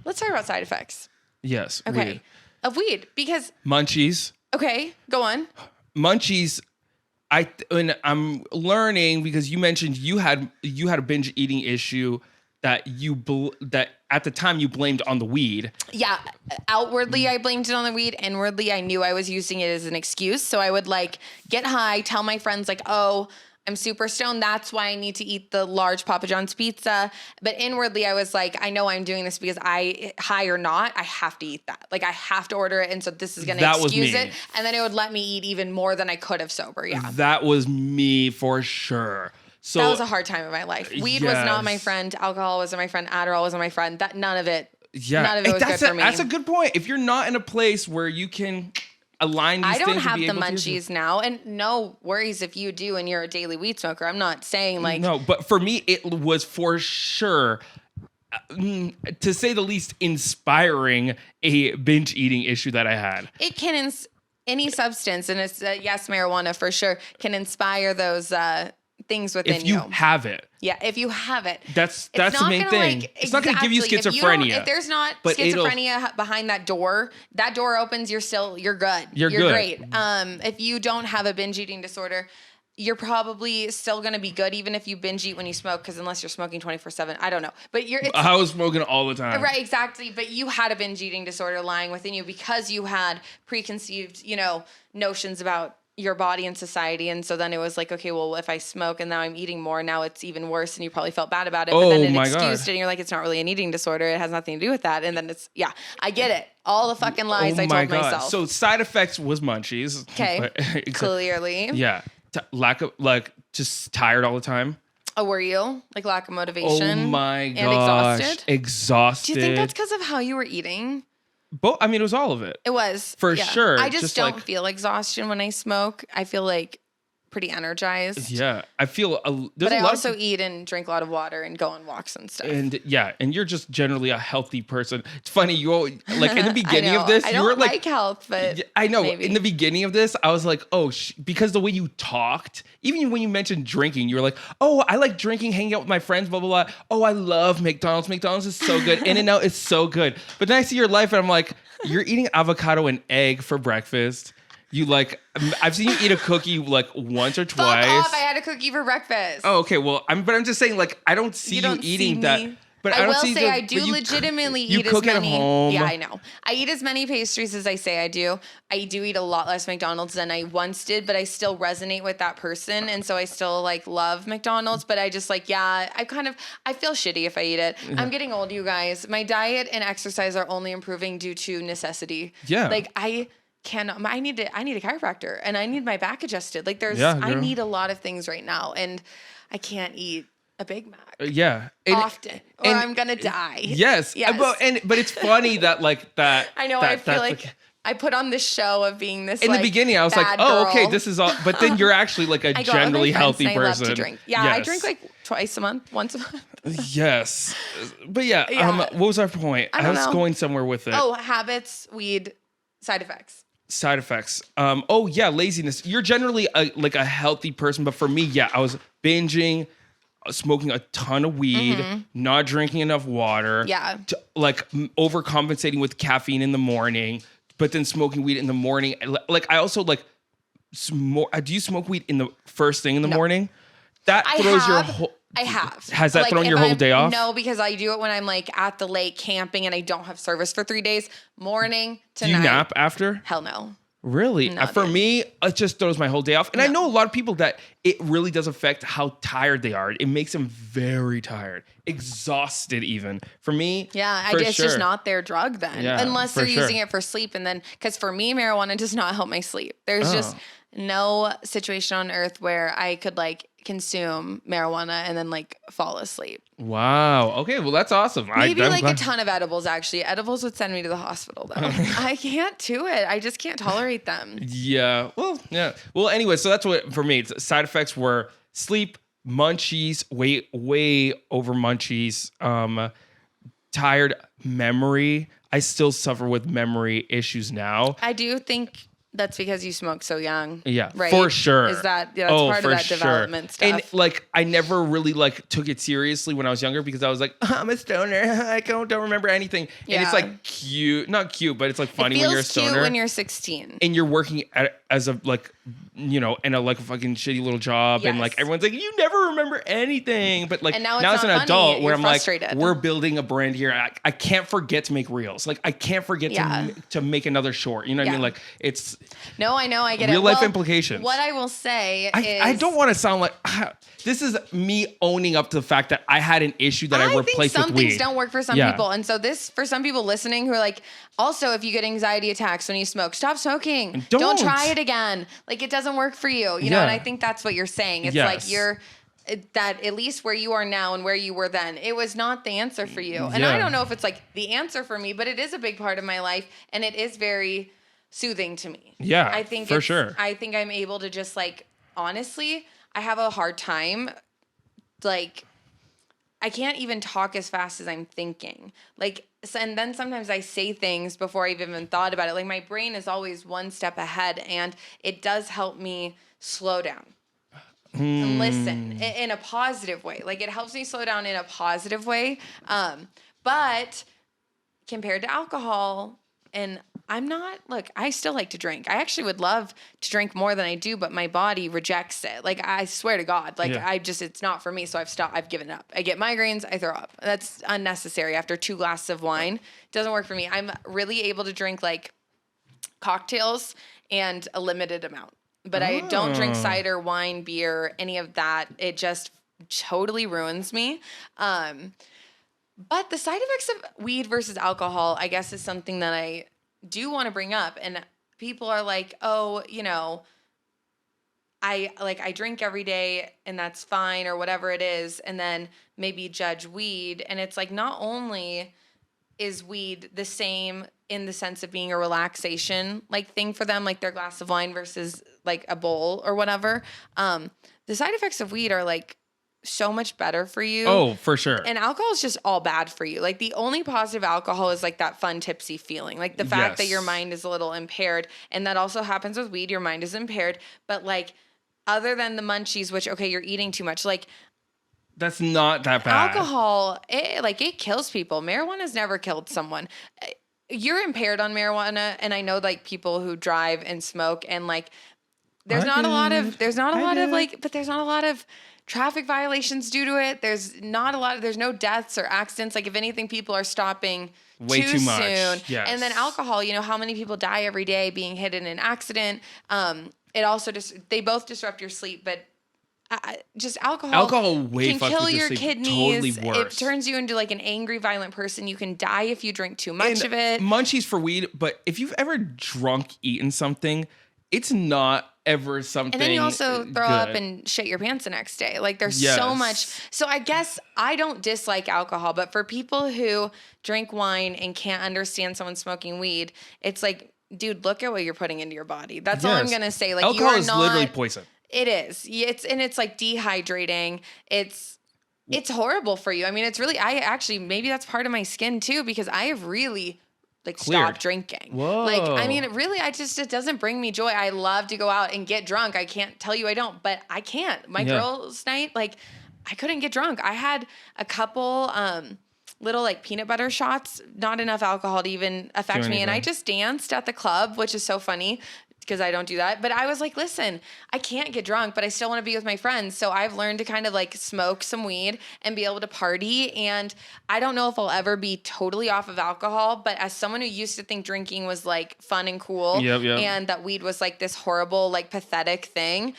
Let's talk about side effects. Yes. Okay. Weed. Of weed, because munchies. Okay. Go on. Munchies. And I'm learning because you mentioned you had a binge eating issue that that at the time you blamed on the weed. Yeah, outwardly I blamed it on the weed. Inwardly I knew I was using it as an excuse. So I would like get high, tell my friends like, oh, I'm super stoned. That's why I need to eat the large Papa John's pizza. But inwardly I was like, I know I'm doing this because high or not, I have to eat that. Like I have to order it. And so this is going to excuse it. And then it would let me eat even more than I could have sober. Yeah. That was me for sure. So that was a hard time in my life. Weed was not my friend. Alcohol wasn't my friend. Adderall wasn't my friend. None of it. Yeah. None of it was good for me. That's a good point. If you're not in a place where you can align these things. I don't have the munchies now, and no worries if you do and you're a daily weed smoker. I'm not saying like... No, but for me, it was for sure, to say the least, inspiring a binge eating issue that I had. It can, any substance, and it's, yes, marijuana for sure, can inspire those... things within you. If you have it. Yeah, if you have it. That's the main thing. It's not going to give you schizophrenia. If there's not schizophrenia behind that door opens, you're good. You're great. If you don't have a binge eating disorder, you're probably still going to be good, even if you binge eat when you smoke, because unless you're smoking 24/7, I don't know. But I was smoking all the time. Right, exactly. But you had a binge eating disorder lying within you because you had preconceived, notions about your body and society. And so then it was like, okay, well, if I smoke and now I'm eating more, now it's even worse. And you probably felt bad about it. But then it excused it and you're like, it's not really an eating disorder. It has nothing to do with that. And then I get it. All the fucking lies I told myself. So side effects was munchies. Okay. Clearly. Yeah. Lack of, just tired all the time. Oh, were you? Like lack of motivation? Oh my gosh. And Exhausted. Do you think that's because of how you were eating? Both. I mean, it was all of it. It was. For sure. I just don't feel exhaustion when I smoke. I feel like pretty energized. Yeah. I feel... But I also eat and drink a lot of water and go on walks and stuff. And and you're just generally a healthy person. It's funny, you always, like in the beginning of this, you were like health, but I know. Maybe. In the beginning of this, I was like, oh, because the way you talked, even when you mentioned drinking, you were like, oh, I like drinking, hanging out with my friends, blah, blah, blah. Oh, I love McDonald's. McDonald's is so good. In-N-Out is so good. But then I see your life and I'm like, you're eating avocado and egg for breakfast. You I've seen you eat a cookie once or twice. Fuck off, I had a cookie for breakfast. Oh, okay. Well, I'm just saying I don't see you eating that. But I will say I do legitimately eat as many. You cook at home. Yeah, I know. I eat as many pastries as I say I do. I do eat a lot less McDonald's than I once did, but I still resonate with that person, and so I still love McDonald's. But I just I feel shitty if I eat it. Mm-hmm. I'm getting old, you guys. My diet and exercise are only improving due to necessity. Yeah. I need a chiropractor and I need my back adjusted. I need a lot of things right now, and I can't eat a Big Mac. Often, or I'm gonna die. Yes. But it's funny that that. I know. I feel I put on this show of being this. In the beginning, I was like, "Oh, okay, this is all." But then you're actually a generally healthy person. I love to drink. Yeah, yes. I drink twice a month, once a month. Yes, but what was our point? I was going somewhere with it. Oh, habits, weed, side effects. Side effects. Laziness. You're generally a healthy person, but for me, I was binging, smoking a ton of weed, not drinking enough water. Yeah. Overcompensating with caffeine in the morning, but then smoking weed in the morning. I also do you smoke weed in the first thing in the morning? That throws your whole... I have. Has that thrown your whole day off? No, because I do it when I'm like at the lake camping and I don't have service for 3 days. Morning to night. Do you nap after? Hell no. Really? No, for me, it just throws my whole day off. And I know a lot of people that it really does affect how tired they are. It makes them very tired, exhausted even. For me, it's just not their drug then. Yeah, unless they're using it for sleep. And then, because for me, marijuana does not help my sleep. There's just no situation on earth where I could like consume marijuana and then like fall asleep. Wow. Okay. Well, that's awesome. Maybe a ton of edibles, actually. Edibles would send me to the hospital, though. I can't do it. I just can't tolerate them. Yeah. Well, yeah. Well, anyway, so that's what, for me, side effects were sleep, munchies, way over munchies, tired, memory. I still suffer with memory issues now. I do think that's because you smoke so young. Yeah, right? For sure. Is that that's part of that development stuff? And like, I never really like took it seriously when I was younger because I was like, I'm a stoner. I don't remember anything. Yeah. And it's like cute, not cute, but it's like funny when you're a stoner. It feels cute when you're 16 and you're working as a like, in a like a fucking shitty little job, and like everyone's like, you never remember anything. But like now it's an adult where I'm frustrated. Like, we're building a brand here. I can't forget to make reels. Like I can't forget to make another short. You know what I mean? Like it's. No, I know. I get real life implications. What I will say is, I don't want to sound like this is me owning up to the fact that I had an issue that I replaced with weed. I think some things don't work for some people, and so this for some people listening who are like, also if you get anxiety attacks when you smoke, stop smoking. Don't try it again. Like it doesn't work for you, you know. And I think that's what you're saying. It's like that at least where you are now and where you were then, it was not the answer for you. And I don't know if it's like the answer for me, but it is a big part of my life, and it is very soothing to me. Yeah, I think for sure. I think I'm able to just like, honestly, I have a hard time. Like, I can't even talk as fast as I'm thinking. Like, and then sometimes I say things before I've even thought about it. Like my brain is always one step ahead, and it does help me slow down and listen in a positive way. Like it helps me slow down in a positive way. But compared to alcohol, and I still like to drink. I actually would love to drink more than I do, but my body rejects it. Like, I swear to God, like, it's not for me. So I've given up. I get migraines, I throw up. That's unnecessary after 2 glasses of wine. It doesn't work for me. I'm really able to drink like cocktails and a limited amount, but I don't drink cider, wine, beer, any of that. It just totally ruins me. But the side effects of weed versus alcohol, I guess, is something that I do want to bring up. And people are like, oh, I drink every day and that's fine or whatever it is. And then maybe judge weed. And it's like, not only is weed the same in the sense of being a relaxation like thing for them, like their glass of wine versus like a bowl or whatever. The side effects of weed are like so much better for you. Oh, for sure. And alcohol is just all bad for you. Like the only positive alcohol is like that fun tipsy feeling. Like the fact that your mind is a little impaired. And that also happens with weed. Your mind is impaired. But like other than the munchies, which, okay, you're eating too much. Like that's not that bad. Alcohol, it kills people. Marijuana's never killed someone. You're impaired on marijuana. And I know like people who drive and smoke and like, there's not a lot of traffic violations due to it. There's no deaths or accidents. Like if anything, people are stopping way too much soon. Yes. And then alcohol, how many people die every day being hit in an accident. It also they both disrupt your sleep, but just alcohol can kill your kidneys. Totally worse. It turns you into like an angry, violent person. You can die if you drink too much of it. Munchies for weed, but if you've ever eaten something, it's not ever something. And then you also throw up and shit your pants the next day. Like there's so much. So I guess I don't dislike alcohol, but for people who drink wine and can't understand someone smoking weed, it's like, dude, look at what you're putting into your body. That's all I'm gonna say. Like alcohol is literally poison. It is. It's like dehydrating. It's horrible for you. I mean, it's really. Maybe that's part of my skin too, because I have really stop drinking. Whoa. Like, I mean, really, it doesn't bring me joy. I love to go out and get drunk. I can't tell you I don't, but I can't. My girls' night, like, I couldn't get drunk. I had a couple little like peanut butter shots, not enough alcohol to even affect me. And I just danced at the club, which is so funny. because I don't do that. But I was like, listen, I can't get drunk, but I still want to be with my friends. So I've learned to kind of like smoke some weed and be able to party. And I don't know if I'll ever be totally off of alcohol, but as someone who used to think drinking was like fun and cool and that weed was like this horrible, like pathetic thing,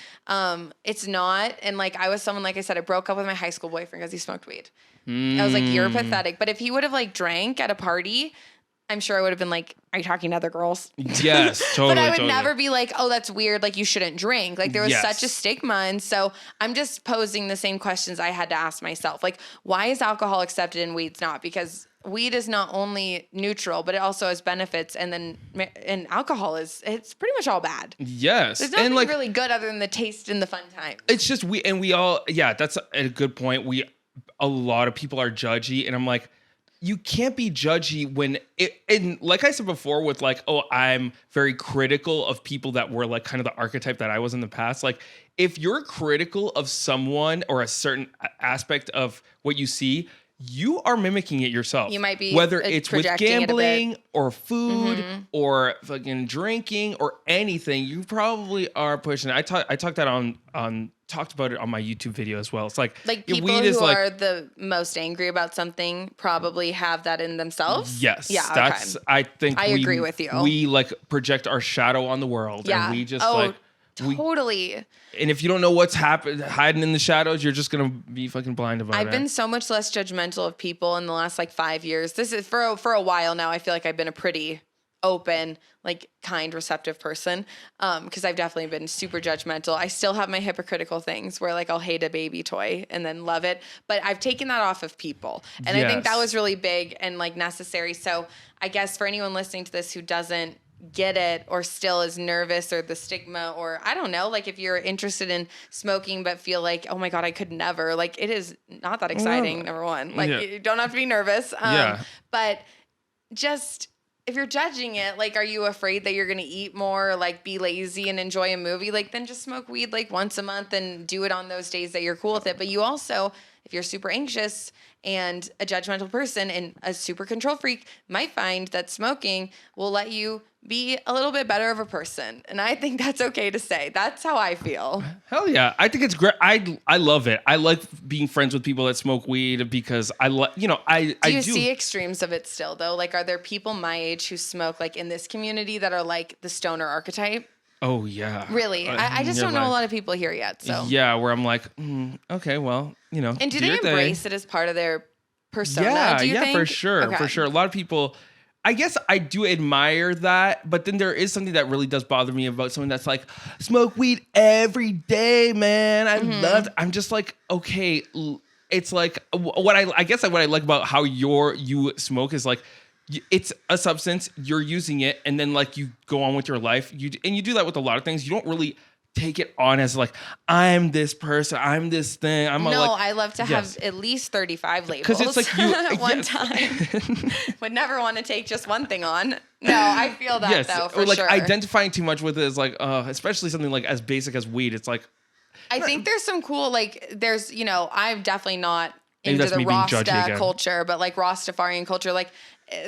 it's not. And like I was someone, like I said, I broke up with my high school boyfriend because he smoked weed. I was like, you're pathetic. But if he would have like drank at a party, I'm sure I would have been like, are you talking to other girls? Yes, totally. But I would never be like, oh, that's weird. Like, you shouldn't drink. Like, there was such a stigma. And so I'm just posing the same questions I had to ask myself. Like, why is alcohol accepted and weed's not? Because weed is not only neutral, but it also has benefits. And alcohol it's pretty much all bad. Yes. There's nothing really good other than the taste and the fun time. It's just we all, that's a good point. A lot of people are judgy, and I'm like, you can't be judgy when and like I said before with like, oh, I'm very critical of people that were like kind of the archetype that I was in the past. Like if you're critical of someone or a certain aspect of what you see, you are mimicking it yourself. You might be whether it's with gambling or food or fucking drinking or anything, you probably are pushing it. I talked about it on my YouTube video as well. It's like people who are the most angry about something probably have that in themselves. Yes. Yeah. That's I agree with you. We like project our shadow on the world and we just totally. And if you don't know what's hiding in the shadows, you're just gonna be fucking blind about it. I've been so much less judgmental of people in the last like 5 years. This is for a while now. I feel like I've been a pretty open, like kind, receptive person. Because I've definitely been super judgmental. I still have my hypocritical things where like I'll hate a baby toy and then love it. But I've taken that off of people. And I think that was really big and like necessary. So I guess for anyone listening to this who doesn't get it or still is nervous or the stigma or I don't know, like if you're interested in smoking but feel like, oh my God, I could never, like it is not that exciting, number one. Like you don't have to be nervous. But just if you're judging it, like are you afraid that you're going to eat more or like be lazy and enjoy a movie? Like then just smoke weed like once a month and do it on those days that you're cool with it. But you also, if you're super anxious and a judgmental person and a super control freak, might find that smoking will let you be a little bit better of a person. And I think that's okay to say. That's how I feel. Hell yeah. I think it's great. I love it. I like being friends with people that smoke weed because I do you see extremes of it still though? Like are there people my age who smoke like in this community that are like the stoner archetype? Oh yeah. Really? I just don't know a lot of people here yet. So yeah, where I'm like, okay, well, And do they embrace it as part of their persona? Do you think? For sure. Okay. For sure. A lot of people, I guess I do admire that, but then there is something that really does bother me about someone that's like, smoke weed every day, man. I'm just like, okay, it's like what I like about how you smoke is like, it's a substance, you're using it, and then like you go on with your life. You do that with a lot of things. You don't really take it on as like, I'm this person, I'm this thing. I love to have at least 35 labels. Because it's like you at one time. Would never want to take just one thing on. No, I feel that though, for or like sure. identifying too much with it is like, especially something like as basic as weed. It's like, I think there's some cool, like there's, I'm definitely not into the Rasta culture, but like Rastafarian culture, like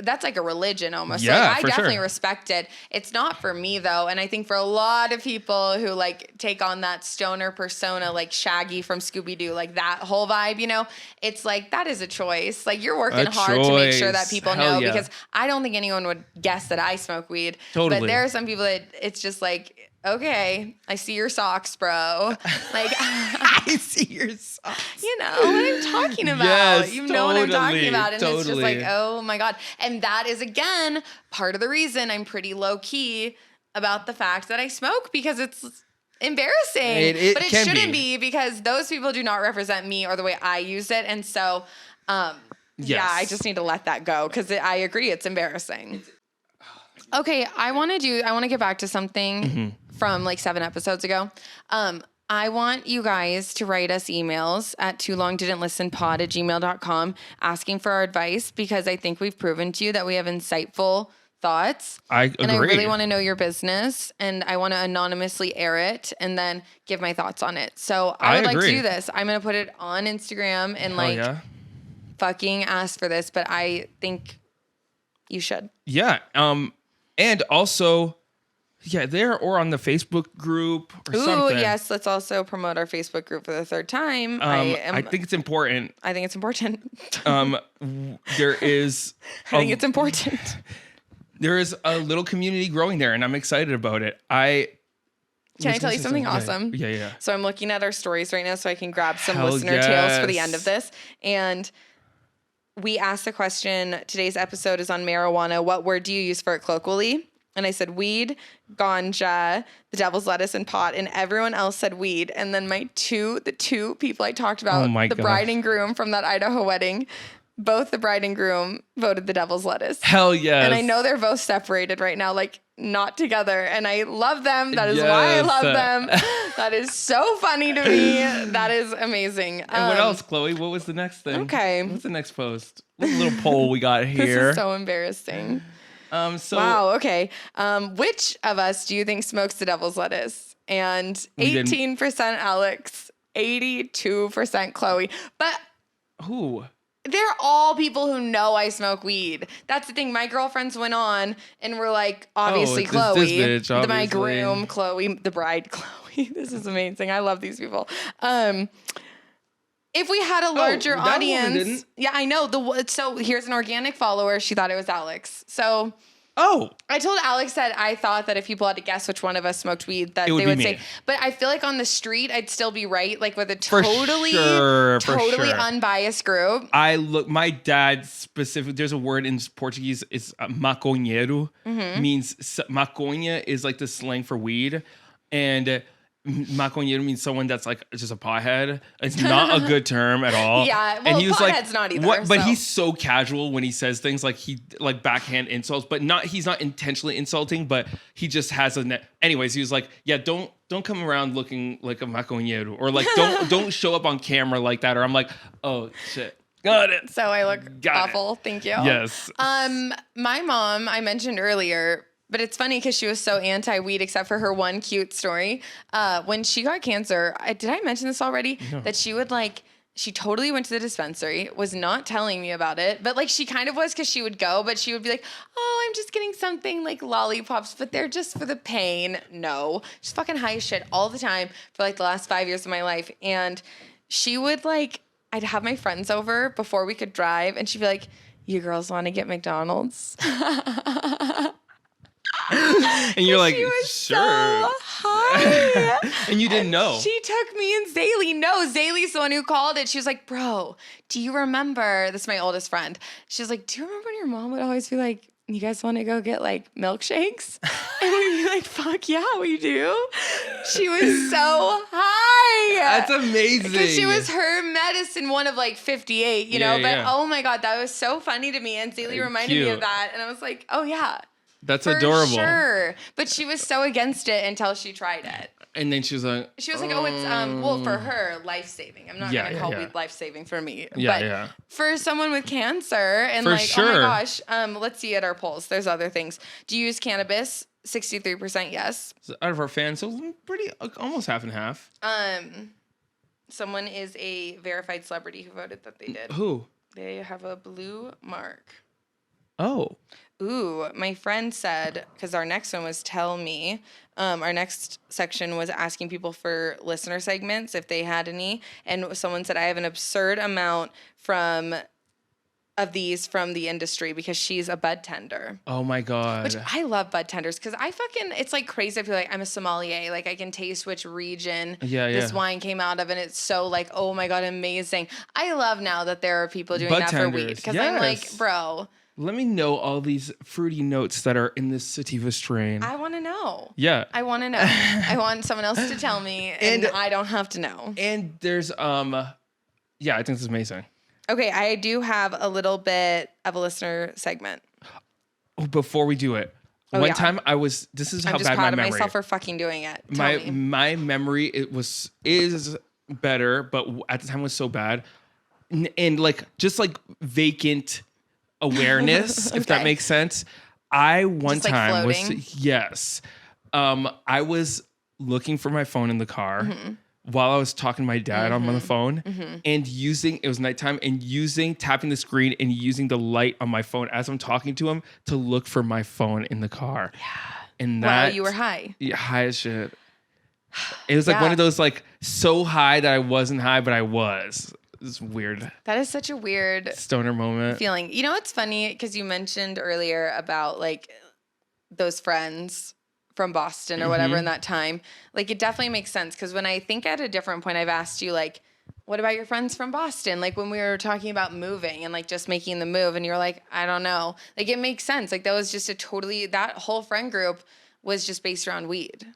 that's like a religion almost. Yeah, like, I definitely respect it. It's not for me though. And I think for a lot of people who like take on that stoner persona, like Shaggy from Scooby-Doo, like that whole vibe, it's like, that is a choice. Like you're working hard to make sure that people know because I don't think anyone would guess that I smoke weed. Totally. But there are some people that it's just like, okay, I see your socks, bro. Like, I see your socks. You know what I'm talking about. Yes, you know what I'm talking about. And it's just like, oh my God. And that is, again, part of the reason I'm pretty low key about the fact that I smoke because it's embarrassing. But it shouldn't be because those people do not represent me or the way I use it. And so, yeah, I just need to let that go because I agree. It's embarrassing. Okay, I want to get back to something from like 7 episodes ago. I want you guys to write us emails at toolongdidn'tlistenpod@gmail.com asking for our advice because I think we've proven to you that we have insightful thoughts. I agree. And I really want to know your business and I want to anonymously air it and then give my thoughts on it. So I would like to do this. I'm going to put it on Instagram and fucking ask for this, but I think you should. Yeah. And also, Yeah, there or on the Facebook group or something. Yes. Let's also promote our Facebook group for the third time. I think it's important. I think it's important. There is. I think it's important. There is a little community growing there, and I'm excited about it. Can I tell you something awesome? Yeah. So I'm looking at our stories right now so I can grab some listener tales for the end of this. And we asked the question, today's episode is on marijuana. What word do you use for it colloquially? And I said weed, ganja, the devil's lettuce, and pot. And everyone else said weed. And then the two people I talked about, bride and groom from that Idaho wedding, both the bride and groom voted the devil's lettuce. Hell yes. And I know they're both separated right now, like not together. And I love them. That is why I love them. That is so funny to me. That is amazing. And what else, Chloe? What was the next thing? Okay. What's the next post? This little poll we got here. This is so embarrassing. Wow. Okay. Which of us do you think smokes the devil's lettuce? And 18% Alex, 82% Chloe. But who? They're all people who know I smoke weed. That's the thing. My girlfriends went on and were like, obviously Chloe, this bitch, my groom, Chloe, the bride, Chloe. This is amazing. I love these people. If we had a larger audience, yeah, I know. So here's an organic follower. She thought it was Alex. So I told Alex that I thought that if people had to guess which one of us smoked weed, that they would say. But I feel like on the street, I'd still be right, like with a totally unbiased group. My dad specifically. There's a word in Portuguese. It's maconheiro. Means maconha is like the slang for weed, and maconheiro means someone that's like just a pothead. It's not a good term at all. Yeah, well, and he was pothead's not either. But he's so casual when he says things, like he like backhand insults, but he's not intentionally insulting, but he just has anyways, he was like, yeah, don't come around looking like a maconheiro, or like don't show up on camera like that, or I'm like, oh shit. Got it. So I look awful. Thank you. Yes. My mom, I mentioned earlier, but it's funny because she was so anti-weed, except for her one cute story. When she got cancer, did I mention this already? No. That she totally went to the dispensary, was not telling me about it, but like she kind of was because she would go, but she would be like, oh, I'm just getting something like lollipops, but they're just for the pain. No, she's fucking high as shit all the time for like the last 5 years of my life. And she would I'd have my friends over before we could drive, and she'd be like, you girls want to get McDonald's? And you're like, she was sure. So high. And you didn't know. She took me and Zaylee. No, Zaylee's the one who called it. She was like, bro, do you remember? This is my oldest friend. She was like, do you remember when your mom would always be like, you guys want to go get like milkshakes? And we'd be like, fuck yeah, we do. She was so high. That's amazing. Because she was her medicine one of like 58, you know? But oh my God, that was so funny to me. And Zaylee reminded me of that. And I was like, oh yeah. That's adorable. Sure. But she was so against it until she tried it. And then she was like, oh, it's, well, for her, life-saving. I'm not going to call weed life-saving for me. But for someone with cancer and oh my gosh, let's see at our polls. There's other things. Do you use cannabis? 63% yes. So out of our fans, so pretty, almost half and half. Someone is a verified celebrity who voted that they did. Who? They have a blue mark. Oh. Ooh, my friend said, because our next one was tell me, our next section was asking people for listener segments, if they had any. And someone said, I have an absurd amount of these from the industry because she's a bud tender. Oh my God. Which I love bud tenders because it's like crazy. I feel like I'm a sommelier. Like I can taste which region this wine came out of, and it's so like, oh my God, amazing. I love now that there are people doing bud that tenders. For weed because I'm like, bro. Let me know all these fruity notes that are in this sativa strain. I want to know. Yeah. I want to know. I want someone else to tell me, and I don't have to know. And there's, I think this is amazing. Okay, I do have a little bit of a lister segment. Oh, before we do it. One time this is how bad my memory. I'm just proud of myself for fucking doing it. My memory, is better, but at the time was so bad. And like, just like vacant awareness, if that makes sense. I was looking for my phone in the car while I was talking to my dad on the phone and it was nighttime, and tapping the screen and using the light on my phone as I'm talking to him to look for my phone in the car. Yeah. And that you were high. Yeah, high as shit. It was like one of those like so high that I wasn't high, but I was. It's weird. That is such a weird stoner moment feeling. You know what's funny? Because you mentioned earlier about like those friends from Boston or whatever in that time. Like it definitely makes sense. Because when I think at a different point, I've asked you like, what about your friends from Boston? Like when we were talking about moving and like just making the move and you're like, I don't know. Like it makes sense. Like that was just that whole friend group was just based around weed.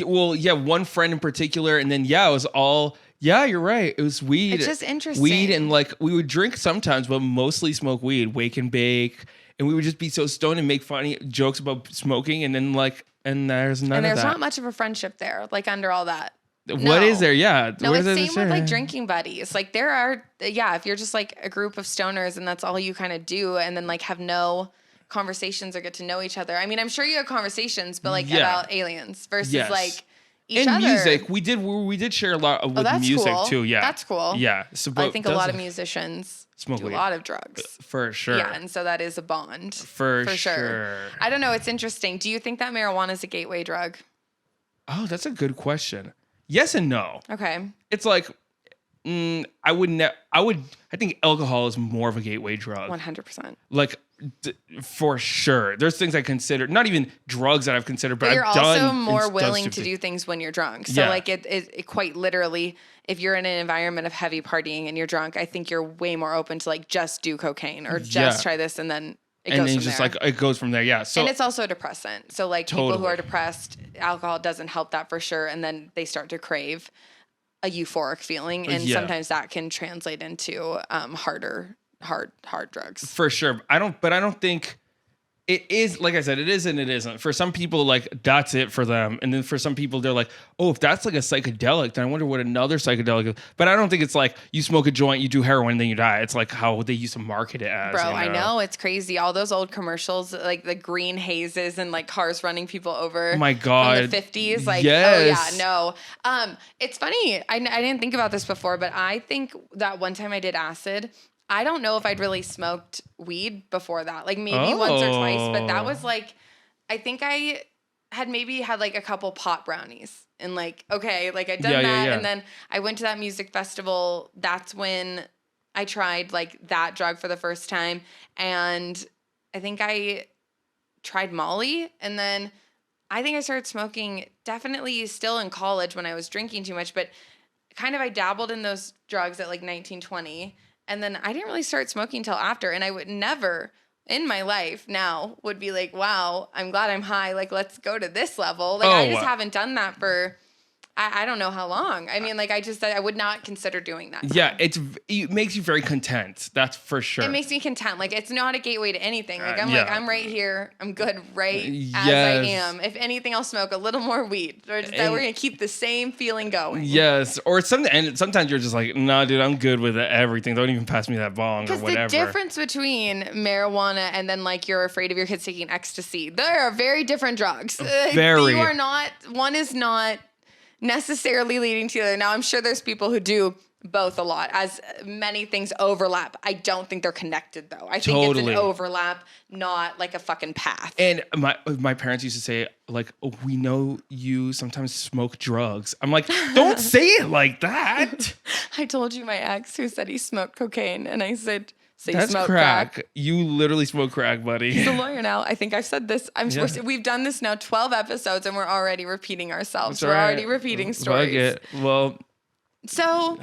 Well, yeah, one friend in particular. And then, it was all, you're right. It was weed. It's just interesting. Weed and like we would drink sometimes, but mostly smoke weed, wake and bake. And we would just be so stoned and make funny jokes about smoking. And then like, and there's none of that. And there's not much of a friendship there, like under all that. What is there? Yeah. No, it's same with like drinking buddies. Like there are, if you're just like a group of stoners and that's all you kind of do and then like have no conversations or get to know each other. I mean, I'm sure you have conversations, but like about aliens versus like each other. And music. We did share a lot with music too. Yeah. That's cool. Yeah. So, I think a lot of musicians do a lot of drugs. For sure. Yeah. And so that is a bond. For sure. I don't know. It's interesting. Do you think that marijuana is a gateway drug? Oh, that's a good question. Yes and no. Okay. It's like, I think alcohol is more of a gateway drug. 100%. Like, for sure. There's things I consider, not even drugs that I've considered, but you're I've done. Also more willing to do things when you're drunk. So like it quite literally, if you're in an environment of heavy partying and you're drunk, I think you're way more open to like just do cocaine or just try this and then it goes from there. It goes from there. Yeah. So, and it's also a depressant. So like people who are depressed, alcohol doesn't help that for sure. And then they start to crave a euphoric feeling. And sometimes that can translate into hard drugs. For sure. I don't think it is, like I said, it is and it isn't. For some people, like that's it for them. And then for some people, they're like, oh, if that's like a psychedelic, then I wonder what another psychedelic is. But I don't think it's like you smoke a joint, you do heroin, then you die. It's like how they used to market it as. Bro, I know. It's crazy. All those old commercials, like the green hazes and like cars running people over. Oh my God. From the 50s. Like, yes. Oh yeah, no. It's funny. I didn't think about this before, but I think that one time I did acid, I don't know if I'd really smoked weed before that. Like maybe once or twice, but that was like, I think I had maybe had like a couple pot brownies and like, okay, like I'd done that. Yeah. And then I went to that music festival. That's when I tried like that drug for the first time. And I think I tried Molly. And then I think I started smoking definitely still in college when I was drinking too much, but kind of I dabbled in those drugs at like 19, 20. And then I didn't really start smoking until after. And I would never in my life now would be like, wow, I'm glad I'm high. Like, let's go to this level. Like, I just haven't done that for, I don't know how long. I mean, like, I would not consider doing that. Yeah, it makes you very content. That's for sure. It makes me content. Like, it's not a gateway to anything. Like, I'm right here. I'm good as I am. If anything, I'll smoke a little more weed. Or just that we're going to keep the same feeling going. Yes. Or sometimes you're just like, nah, dude, I'm good with everything. Don't even pass me that bong or whatever. Because the difference between marijuana and then, like, you're afraid of your kids taking ecstasy, they are very different drugs. Very. One is not necessarily leading to the other. Now, I'm sure there's people who do both a lot, as many things overlap. I don't think they're connected, though. I think it's an overlap, not like a fucking path. And my parents used to say, like, oh, we know you sometimes smoke drugs. I'm like, don't say it like that. I told you my ex who said he smoked cocaine, and I said, so that's crack. You literally smoke crack, buddy. He's a lawyer now. I think I've said this. We've done this now 12 episodes, and we're already repeating ourselves. We're already repeating stories. Well, so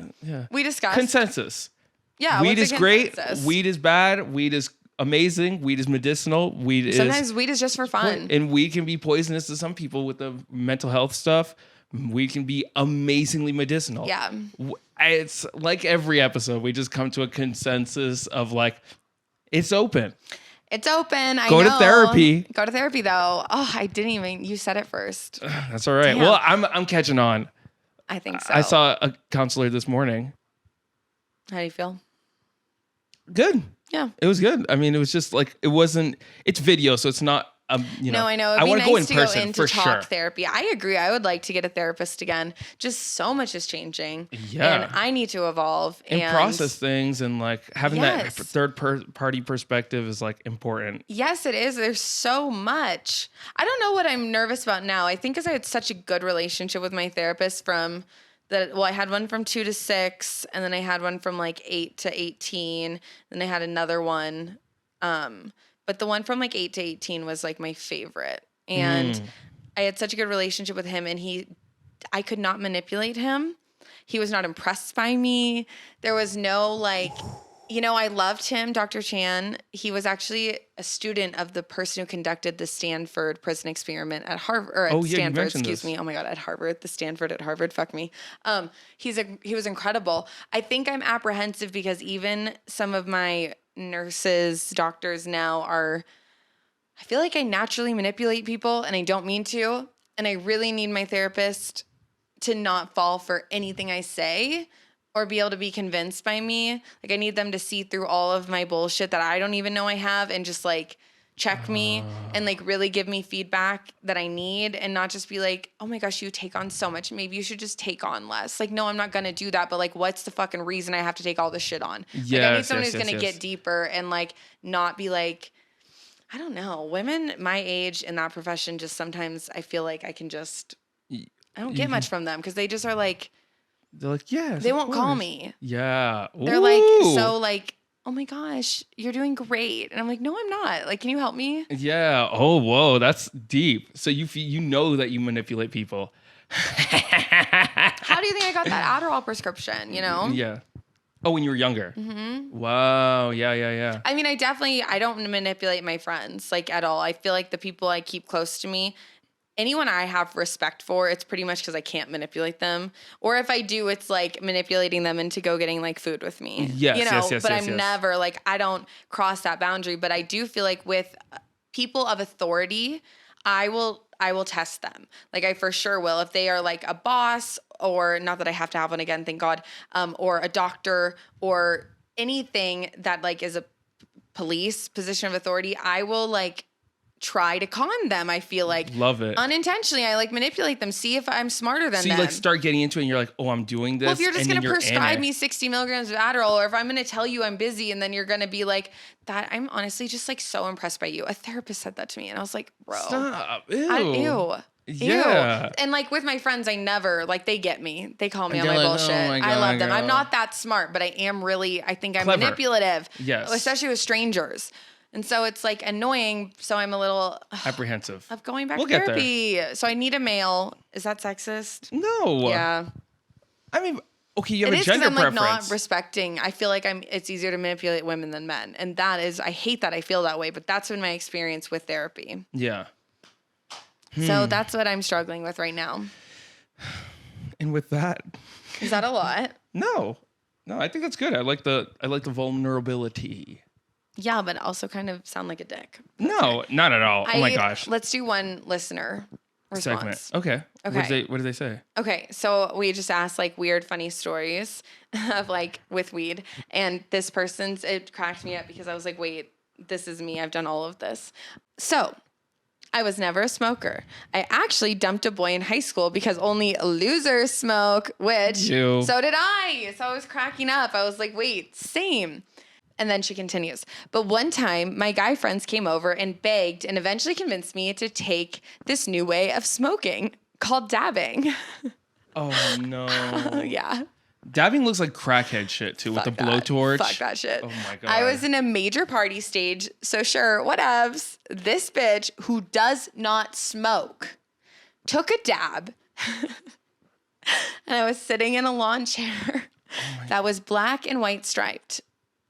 we discussed consensus. Yeah, weed is great. Weed is bad. Weed is amazing. Weed is medicinal. Sometimes weed is just for fun. And weed can be poisonous to some people with the mental health stuff. Weed can be amazingly medicinal. Yeah. It's like every episode, we just come to a consensus of like, it's open. It's open. Go to therapy. Go to therapy, though. Oh, I didn't even. You said it first. That's all right. Damn. Well, I'm catching on. I think so. I saw a counselor this morning. How do you feel? Good. Yeah. It was good. I mean, it was just like, it's video, so it's not No, I know. It'd be nice to go into talk therapy. I agree. I would like to get a therapist again. Just so much is changing. Yeah. And I need to evolve. And process things, and like having that third party perspective is like important. Yes, it is. There's so much. I don't know what I'm nervous about now. I think because I had such a good relationship with my therapist I had one from 2 to 6, and then I had one from like 8 to 18. Then I had another one. But the one from like 8 to 18 was like my favorite. And I had such a good relationship with him, and I could not manipulate him. He was not impressed by me. There was no like, I loved him, Dr. Chan. He was actually a student of the person who conducted the Stanford prison experiment at Harvard, or at Stanford, excuse me. Oh my God, at Harvard, the Stanford at Harvard, fuck me. He was incredible. I think I'm apprehensive because even some of my nurses, doctors now I feel like I naturally manipulate people, and I don't mean to. And I really need my therapist to not fall for anything I say or be able to be convinced by me. Like, I need them to see through all of my bullshit that I don't even know I have, and just like check me and like really give me feedback that I need, and not just be like, oh my gosh, you take on so much. Maybe you should just take on less. Like, no, I'm not going to do that. But like, what's the fucking reason I have to take all this shit on? Like, I need someone who's going to get deeper and like not be like, I don't know. Women my age in that profession, just sometimes I feel like I don't get much from them because they just are like, they're like, yes, they won't call me. Yeah. Ooh. They're like, so like, oh my gosh, you're doing great. And I'm like, no, I'm not. Like, can you help me? Yeah. Oh, whoa. That's deep. So you know that you manipulate people. How do you think I got that Adderall prescription, Yeah. Oh, when you were younger. Mm-hmm. Wow. Yeah. I mean, I don't manipulate my friends like at all. I feel like the people I keep close to me, anyone I have respect for, it's pretty much because I can't manipulate them. Or if I do, it's like manipulating them into go getting like food with me. Yes. But I'm never like, I don't cross that boundary. But I do feel like with people of authority, I will test them. Like, I for sure will. If they are like a boss, or not that I have to have one again, thank God, or a doctor, or anything that like is a police position of authority, I will like try to con them. I feel like love it unintentionally. I like manipulate them, see if I'm smarter than them. So you like start getting into it, and you're like, oh, I'm doing this. Well, if you're just going to prescribe me 60 milligrams of Adderall, or if I'm going to tell you I'm busy, and then you're going to be like, that, I'm honestly just like so impressed by you. A therapist said that to me, and I was like, bro, stop. Ew. Yeah. And like with my friends, I never, like, they get me. They call me on my bullshit. Oh my God, I love them. I'm not that smart, but I think I'm clever. Manipulative. Yes. Especially with strangers. And so it's like annoying. So I'm a little apprehensive of going back to therapy. So I need a male. Is that sexist? No. Yeah. I mean, okay, you have a gender preference. I'm like not respecting. I feel like it's easier to manipulate women than men. And that is, I hate that I feel that way, but that's been my experience with therapy. Yeah. So that's what I'm struggling with right now. And with that, is that a lot? No, I think that's good. I like the vulnerability. Yeah, but also kind of sound like a dick. No, not at all. Oh my gosh. Let's do one listener response. Segment. Okay. What did they say? Okay, so we just asked like weird, funny stories of like with weed, and this person's, it cracked me up because I was like, wait, this is me. I've done all of this. So I was never a smoker. I actually dumped a boy in high school because only losers smoke, which so did I. So I was cracking up. I was like, wait, same. And then she continues. But one time, my guy friends came over and begged and eventually convinced me to take this new way of smoking called dabbing. Oh, no. Yeah. Dabbing looks like crackhead shit, too, with the blowtorch. Fuck that shit. Oh, my God. I was in a major party stage, so sure, whatevs. This bitch, who does not smoke, took a dab. And I was sitting in a lawn chair that was black and white striped.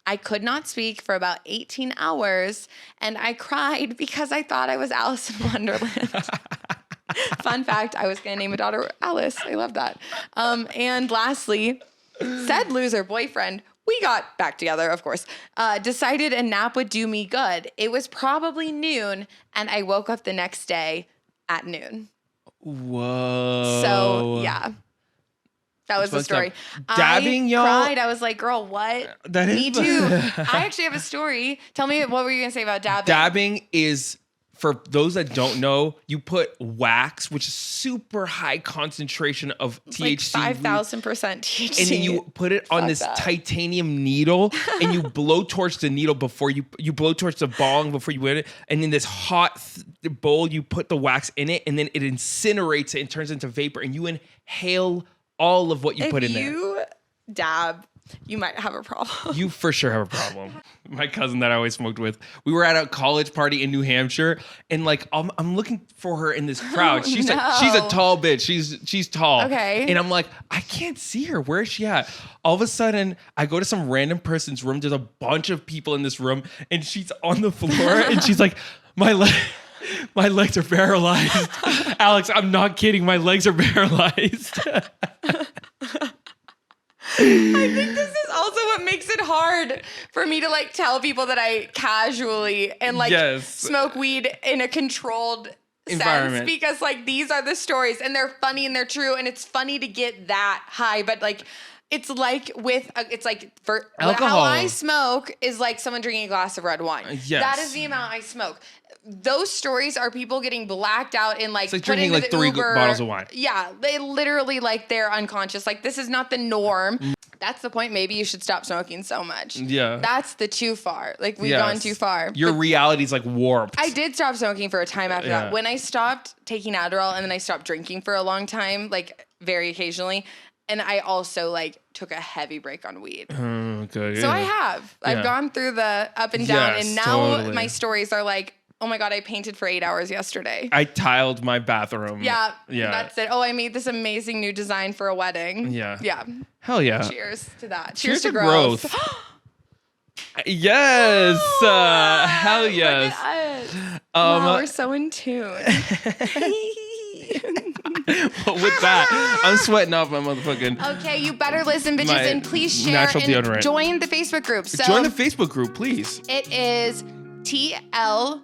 I could not speak for about 18 hours, and I cried because I thought I was Alice in Wonderland. Fun fact, I was going to name a daughter Alice. I love that. And lastly, said loser boyfriend, we got back together, of course, decided a nap would do me good. It was probably noon, and I woke up the next day at noon. Whoa. So, yeah. That was the story. Dabbing, y'all? I cried. I was like, girl, what? That me too. I actually have a story. Tell me, what were you going to say about dabbing? Dabbing is for those that don't know, you put wax, which is super high concentration of THC. Like 5,000% THC. And then you put it on this titanium needle and you blowtorch the needle before you blowtorch the bong before you wet it. And in this hot bowl, you put the wax in it and then it incinerates it and turns into vapor. And you inhale all of what you put in there. If you dab, you might have a problem. You for sure have a problem. My cousin that I always smoked with, we were at a college party in New Hampshire, and like I'm looking for her in this crowd. She's a tall bitch. She's tall. Okay. And I'm like, I can't see her. Where is she at? All of a sudden, I go to some random person's room. There's a bunch of people in this room, and she's on the floor, and she's like, my legs are paralyzed. Alex, I'm not kidding. My legs are paralyzed. I think this is also what makes it hard for me to like tell people that I casually and like smoke weed in a controlled environment, because like these are the stories and they're funny and they're true, and it's funny to get that high, but like it's like for alcohol. How I smoke is like someone drinking a glass of red wine. Yes. That is the amount I smoke. Those stories are people getting blacked out and like it's like drinking like 3 bottles of wine. Yeah, they literally like they're unconscious. Like this is not the norm. That's the point. Maybe you should stop smoking so much. Yeah. That's the too far. Like we've gone too far. Your reality's like warped. I did stop smoking for a time after that. When I stopped taking Adderall and then I stopped drinking for a long time, like very occasionally. And I also like took a heavy break on weed. Okay. So I have. I've gone through the up and down, and now my stories are like, oh my God, I painted for 8 hours yesterday. I tiled my bathroom. Yeah. That's it. Oh, I made this amazing new design for a wedding. Yeah. Yeah. Hell yeah. Cheers to that. Cheers to growth. Yes. Hell yes. Look at us. Wow, we're so in tune. But with that, I'm sweating off my motherfucking. Okay, you better listen, bitches, and please share and join the Facebook group. So join the Facebook group, please. It is TL:DL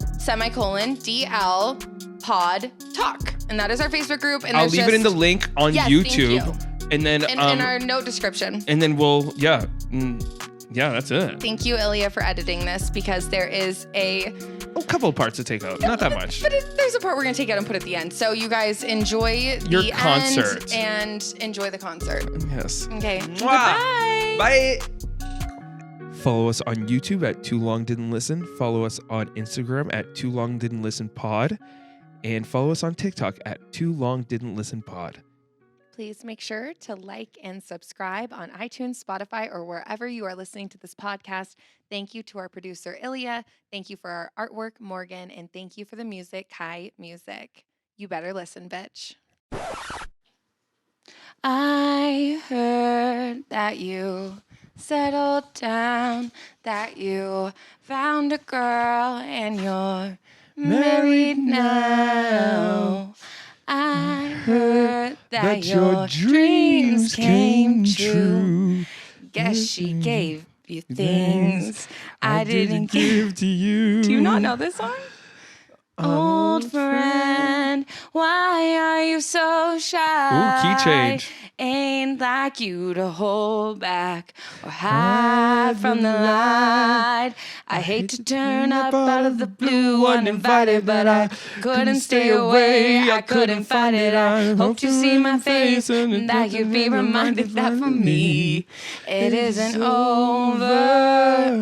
pod talk, and that is our Facebook group. And I'll leave it in the link on YouTube, thank you. And then in our note description. And then we'll that's it. Thank you, Ilya, for editing this, because there is a couple of parts to take out, not that much. But there's a part we're gonna take out and put at the end. So you guys enjoy your the concert and enjoy the concert. Yes. Okay. Bye. Bye. Follow us on YouTube at Too Long Didn't Listen. Follow us on Instagram at Too Long Didn't Listen Pod, and follow us on TikTok at Too Long Didn't Listen Pod. Please make sure to like and subscribe on iTunes, Spotify, or wherever you are listening to this podcast. Thank you to our producer, Ilya. Thank you for our artwork, Morgane. And thank you for the music, Kai Music. You better listen, bitch. I heard that you settled down, that you found a girl and you're married now. I heard that your dreams came true. Guess she gave you things I didn't give to you. Do you not know this song? Old friend, why are you so shy? Ooh, key change. Ain't like you to hold back or hide from the light. I hate to turn up out of the blue uninvited, but I couldn't stay away. I couldn't fight it. I hope you see my face and that you'd be reminded that for me it isn't over.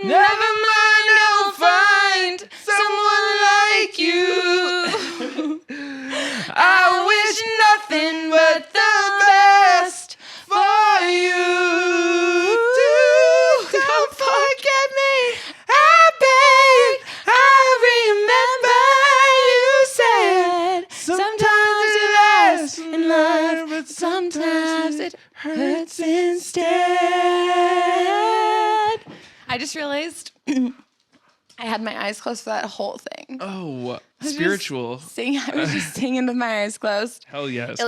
Never mind, I'll find someone like you. I wish nothing but the best for you. Don't forget me, I beg. I remember you said sometimes it lasts in life, but sometimes it hurts instead. I just realized I had my eyes closed for that whole thing. Oh, spiritual. I was just singing with my eyes closed. Hell yes.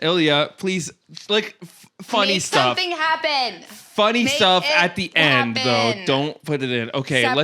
Ilya, please, like, funny make stuff. Something happen. Funny stuff at the end, though. Don't put it in. Okay, let's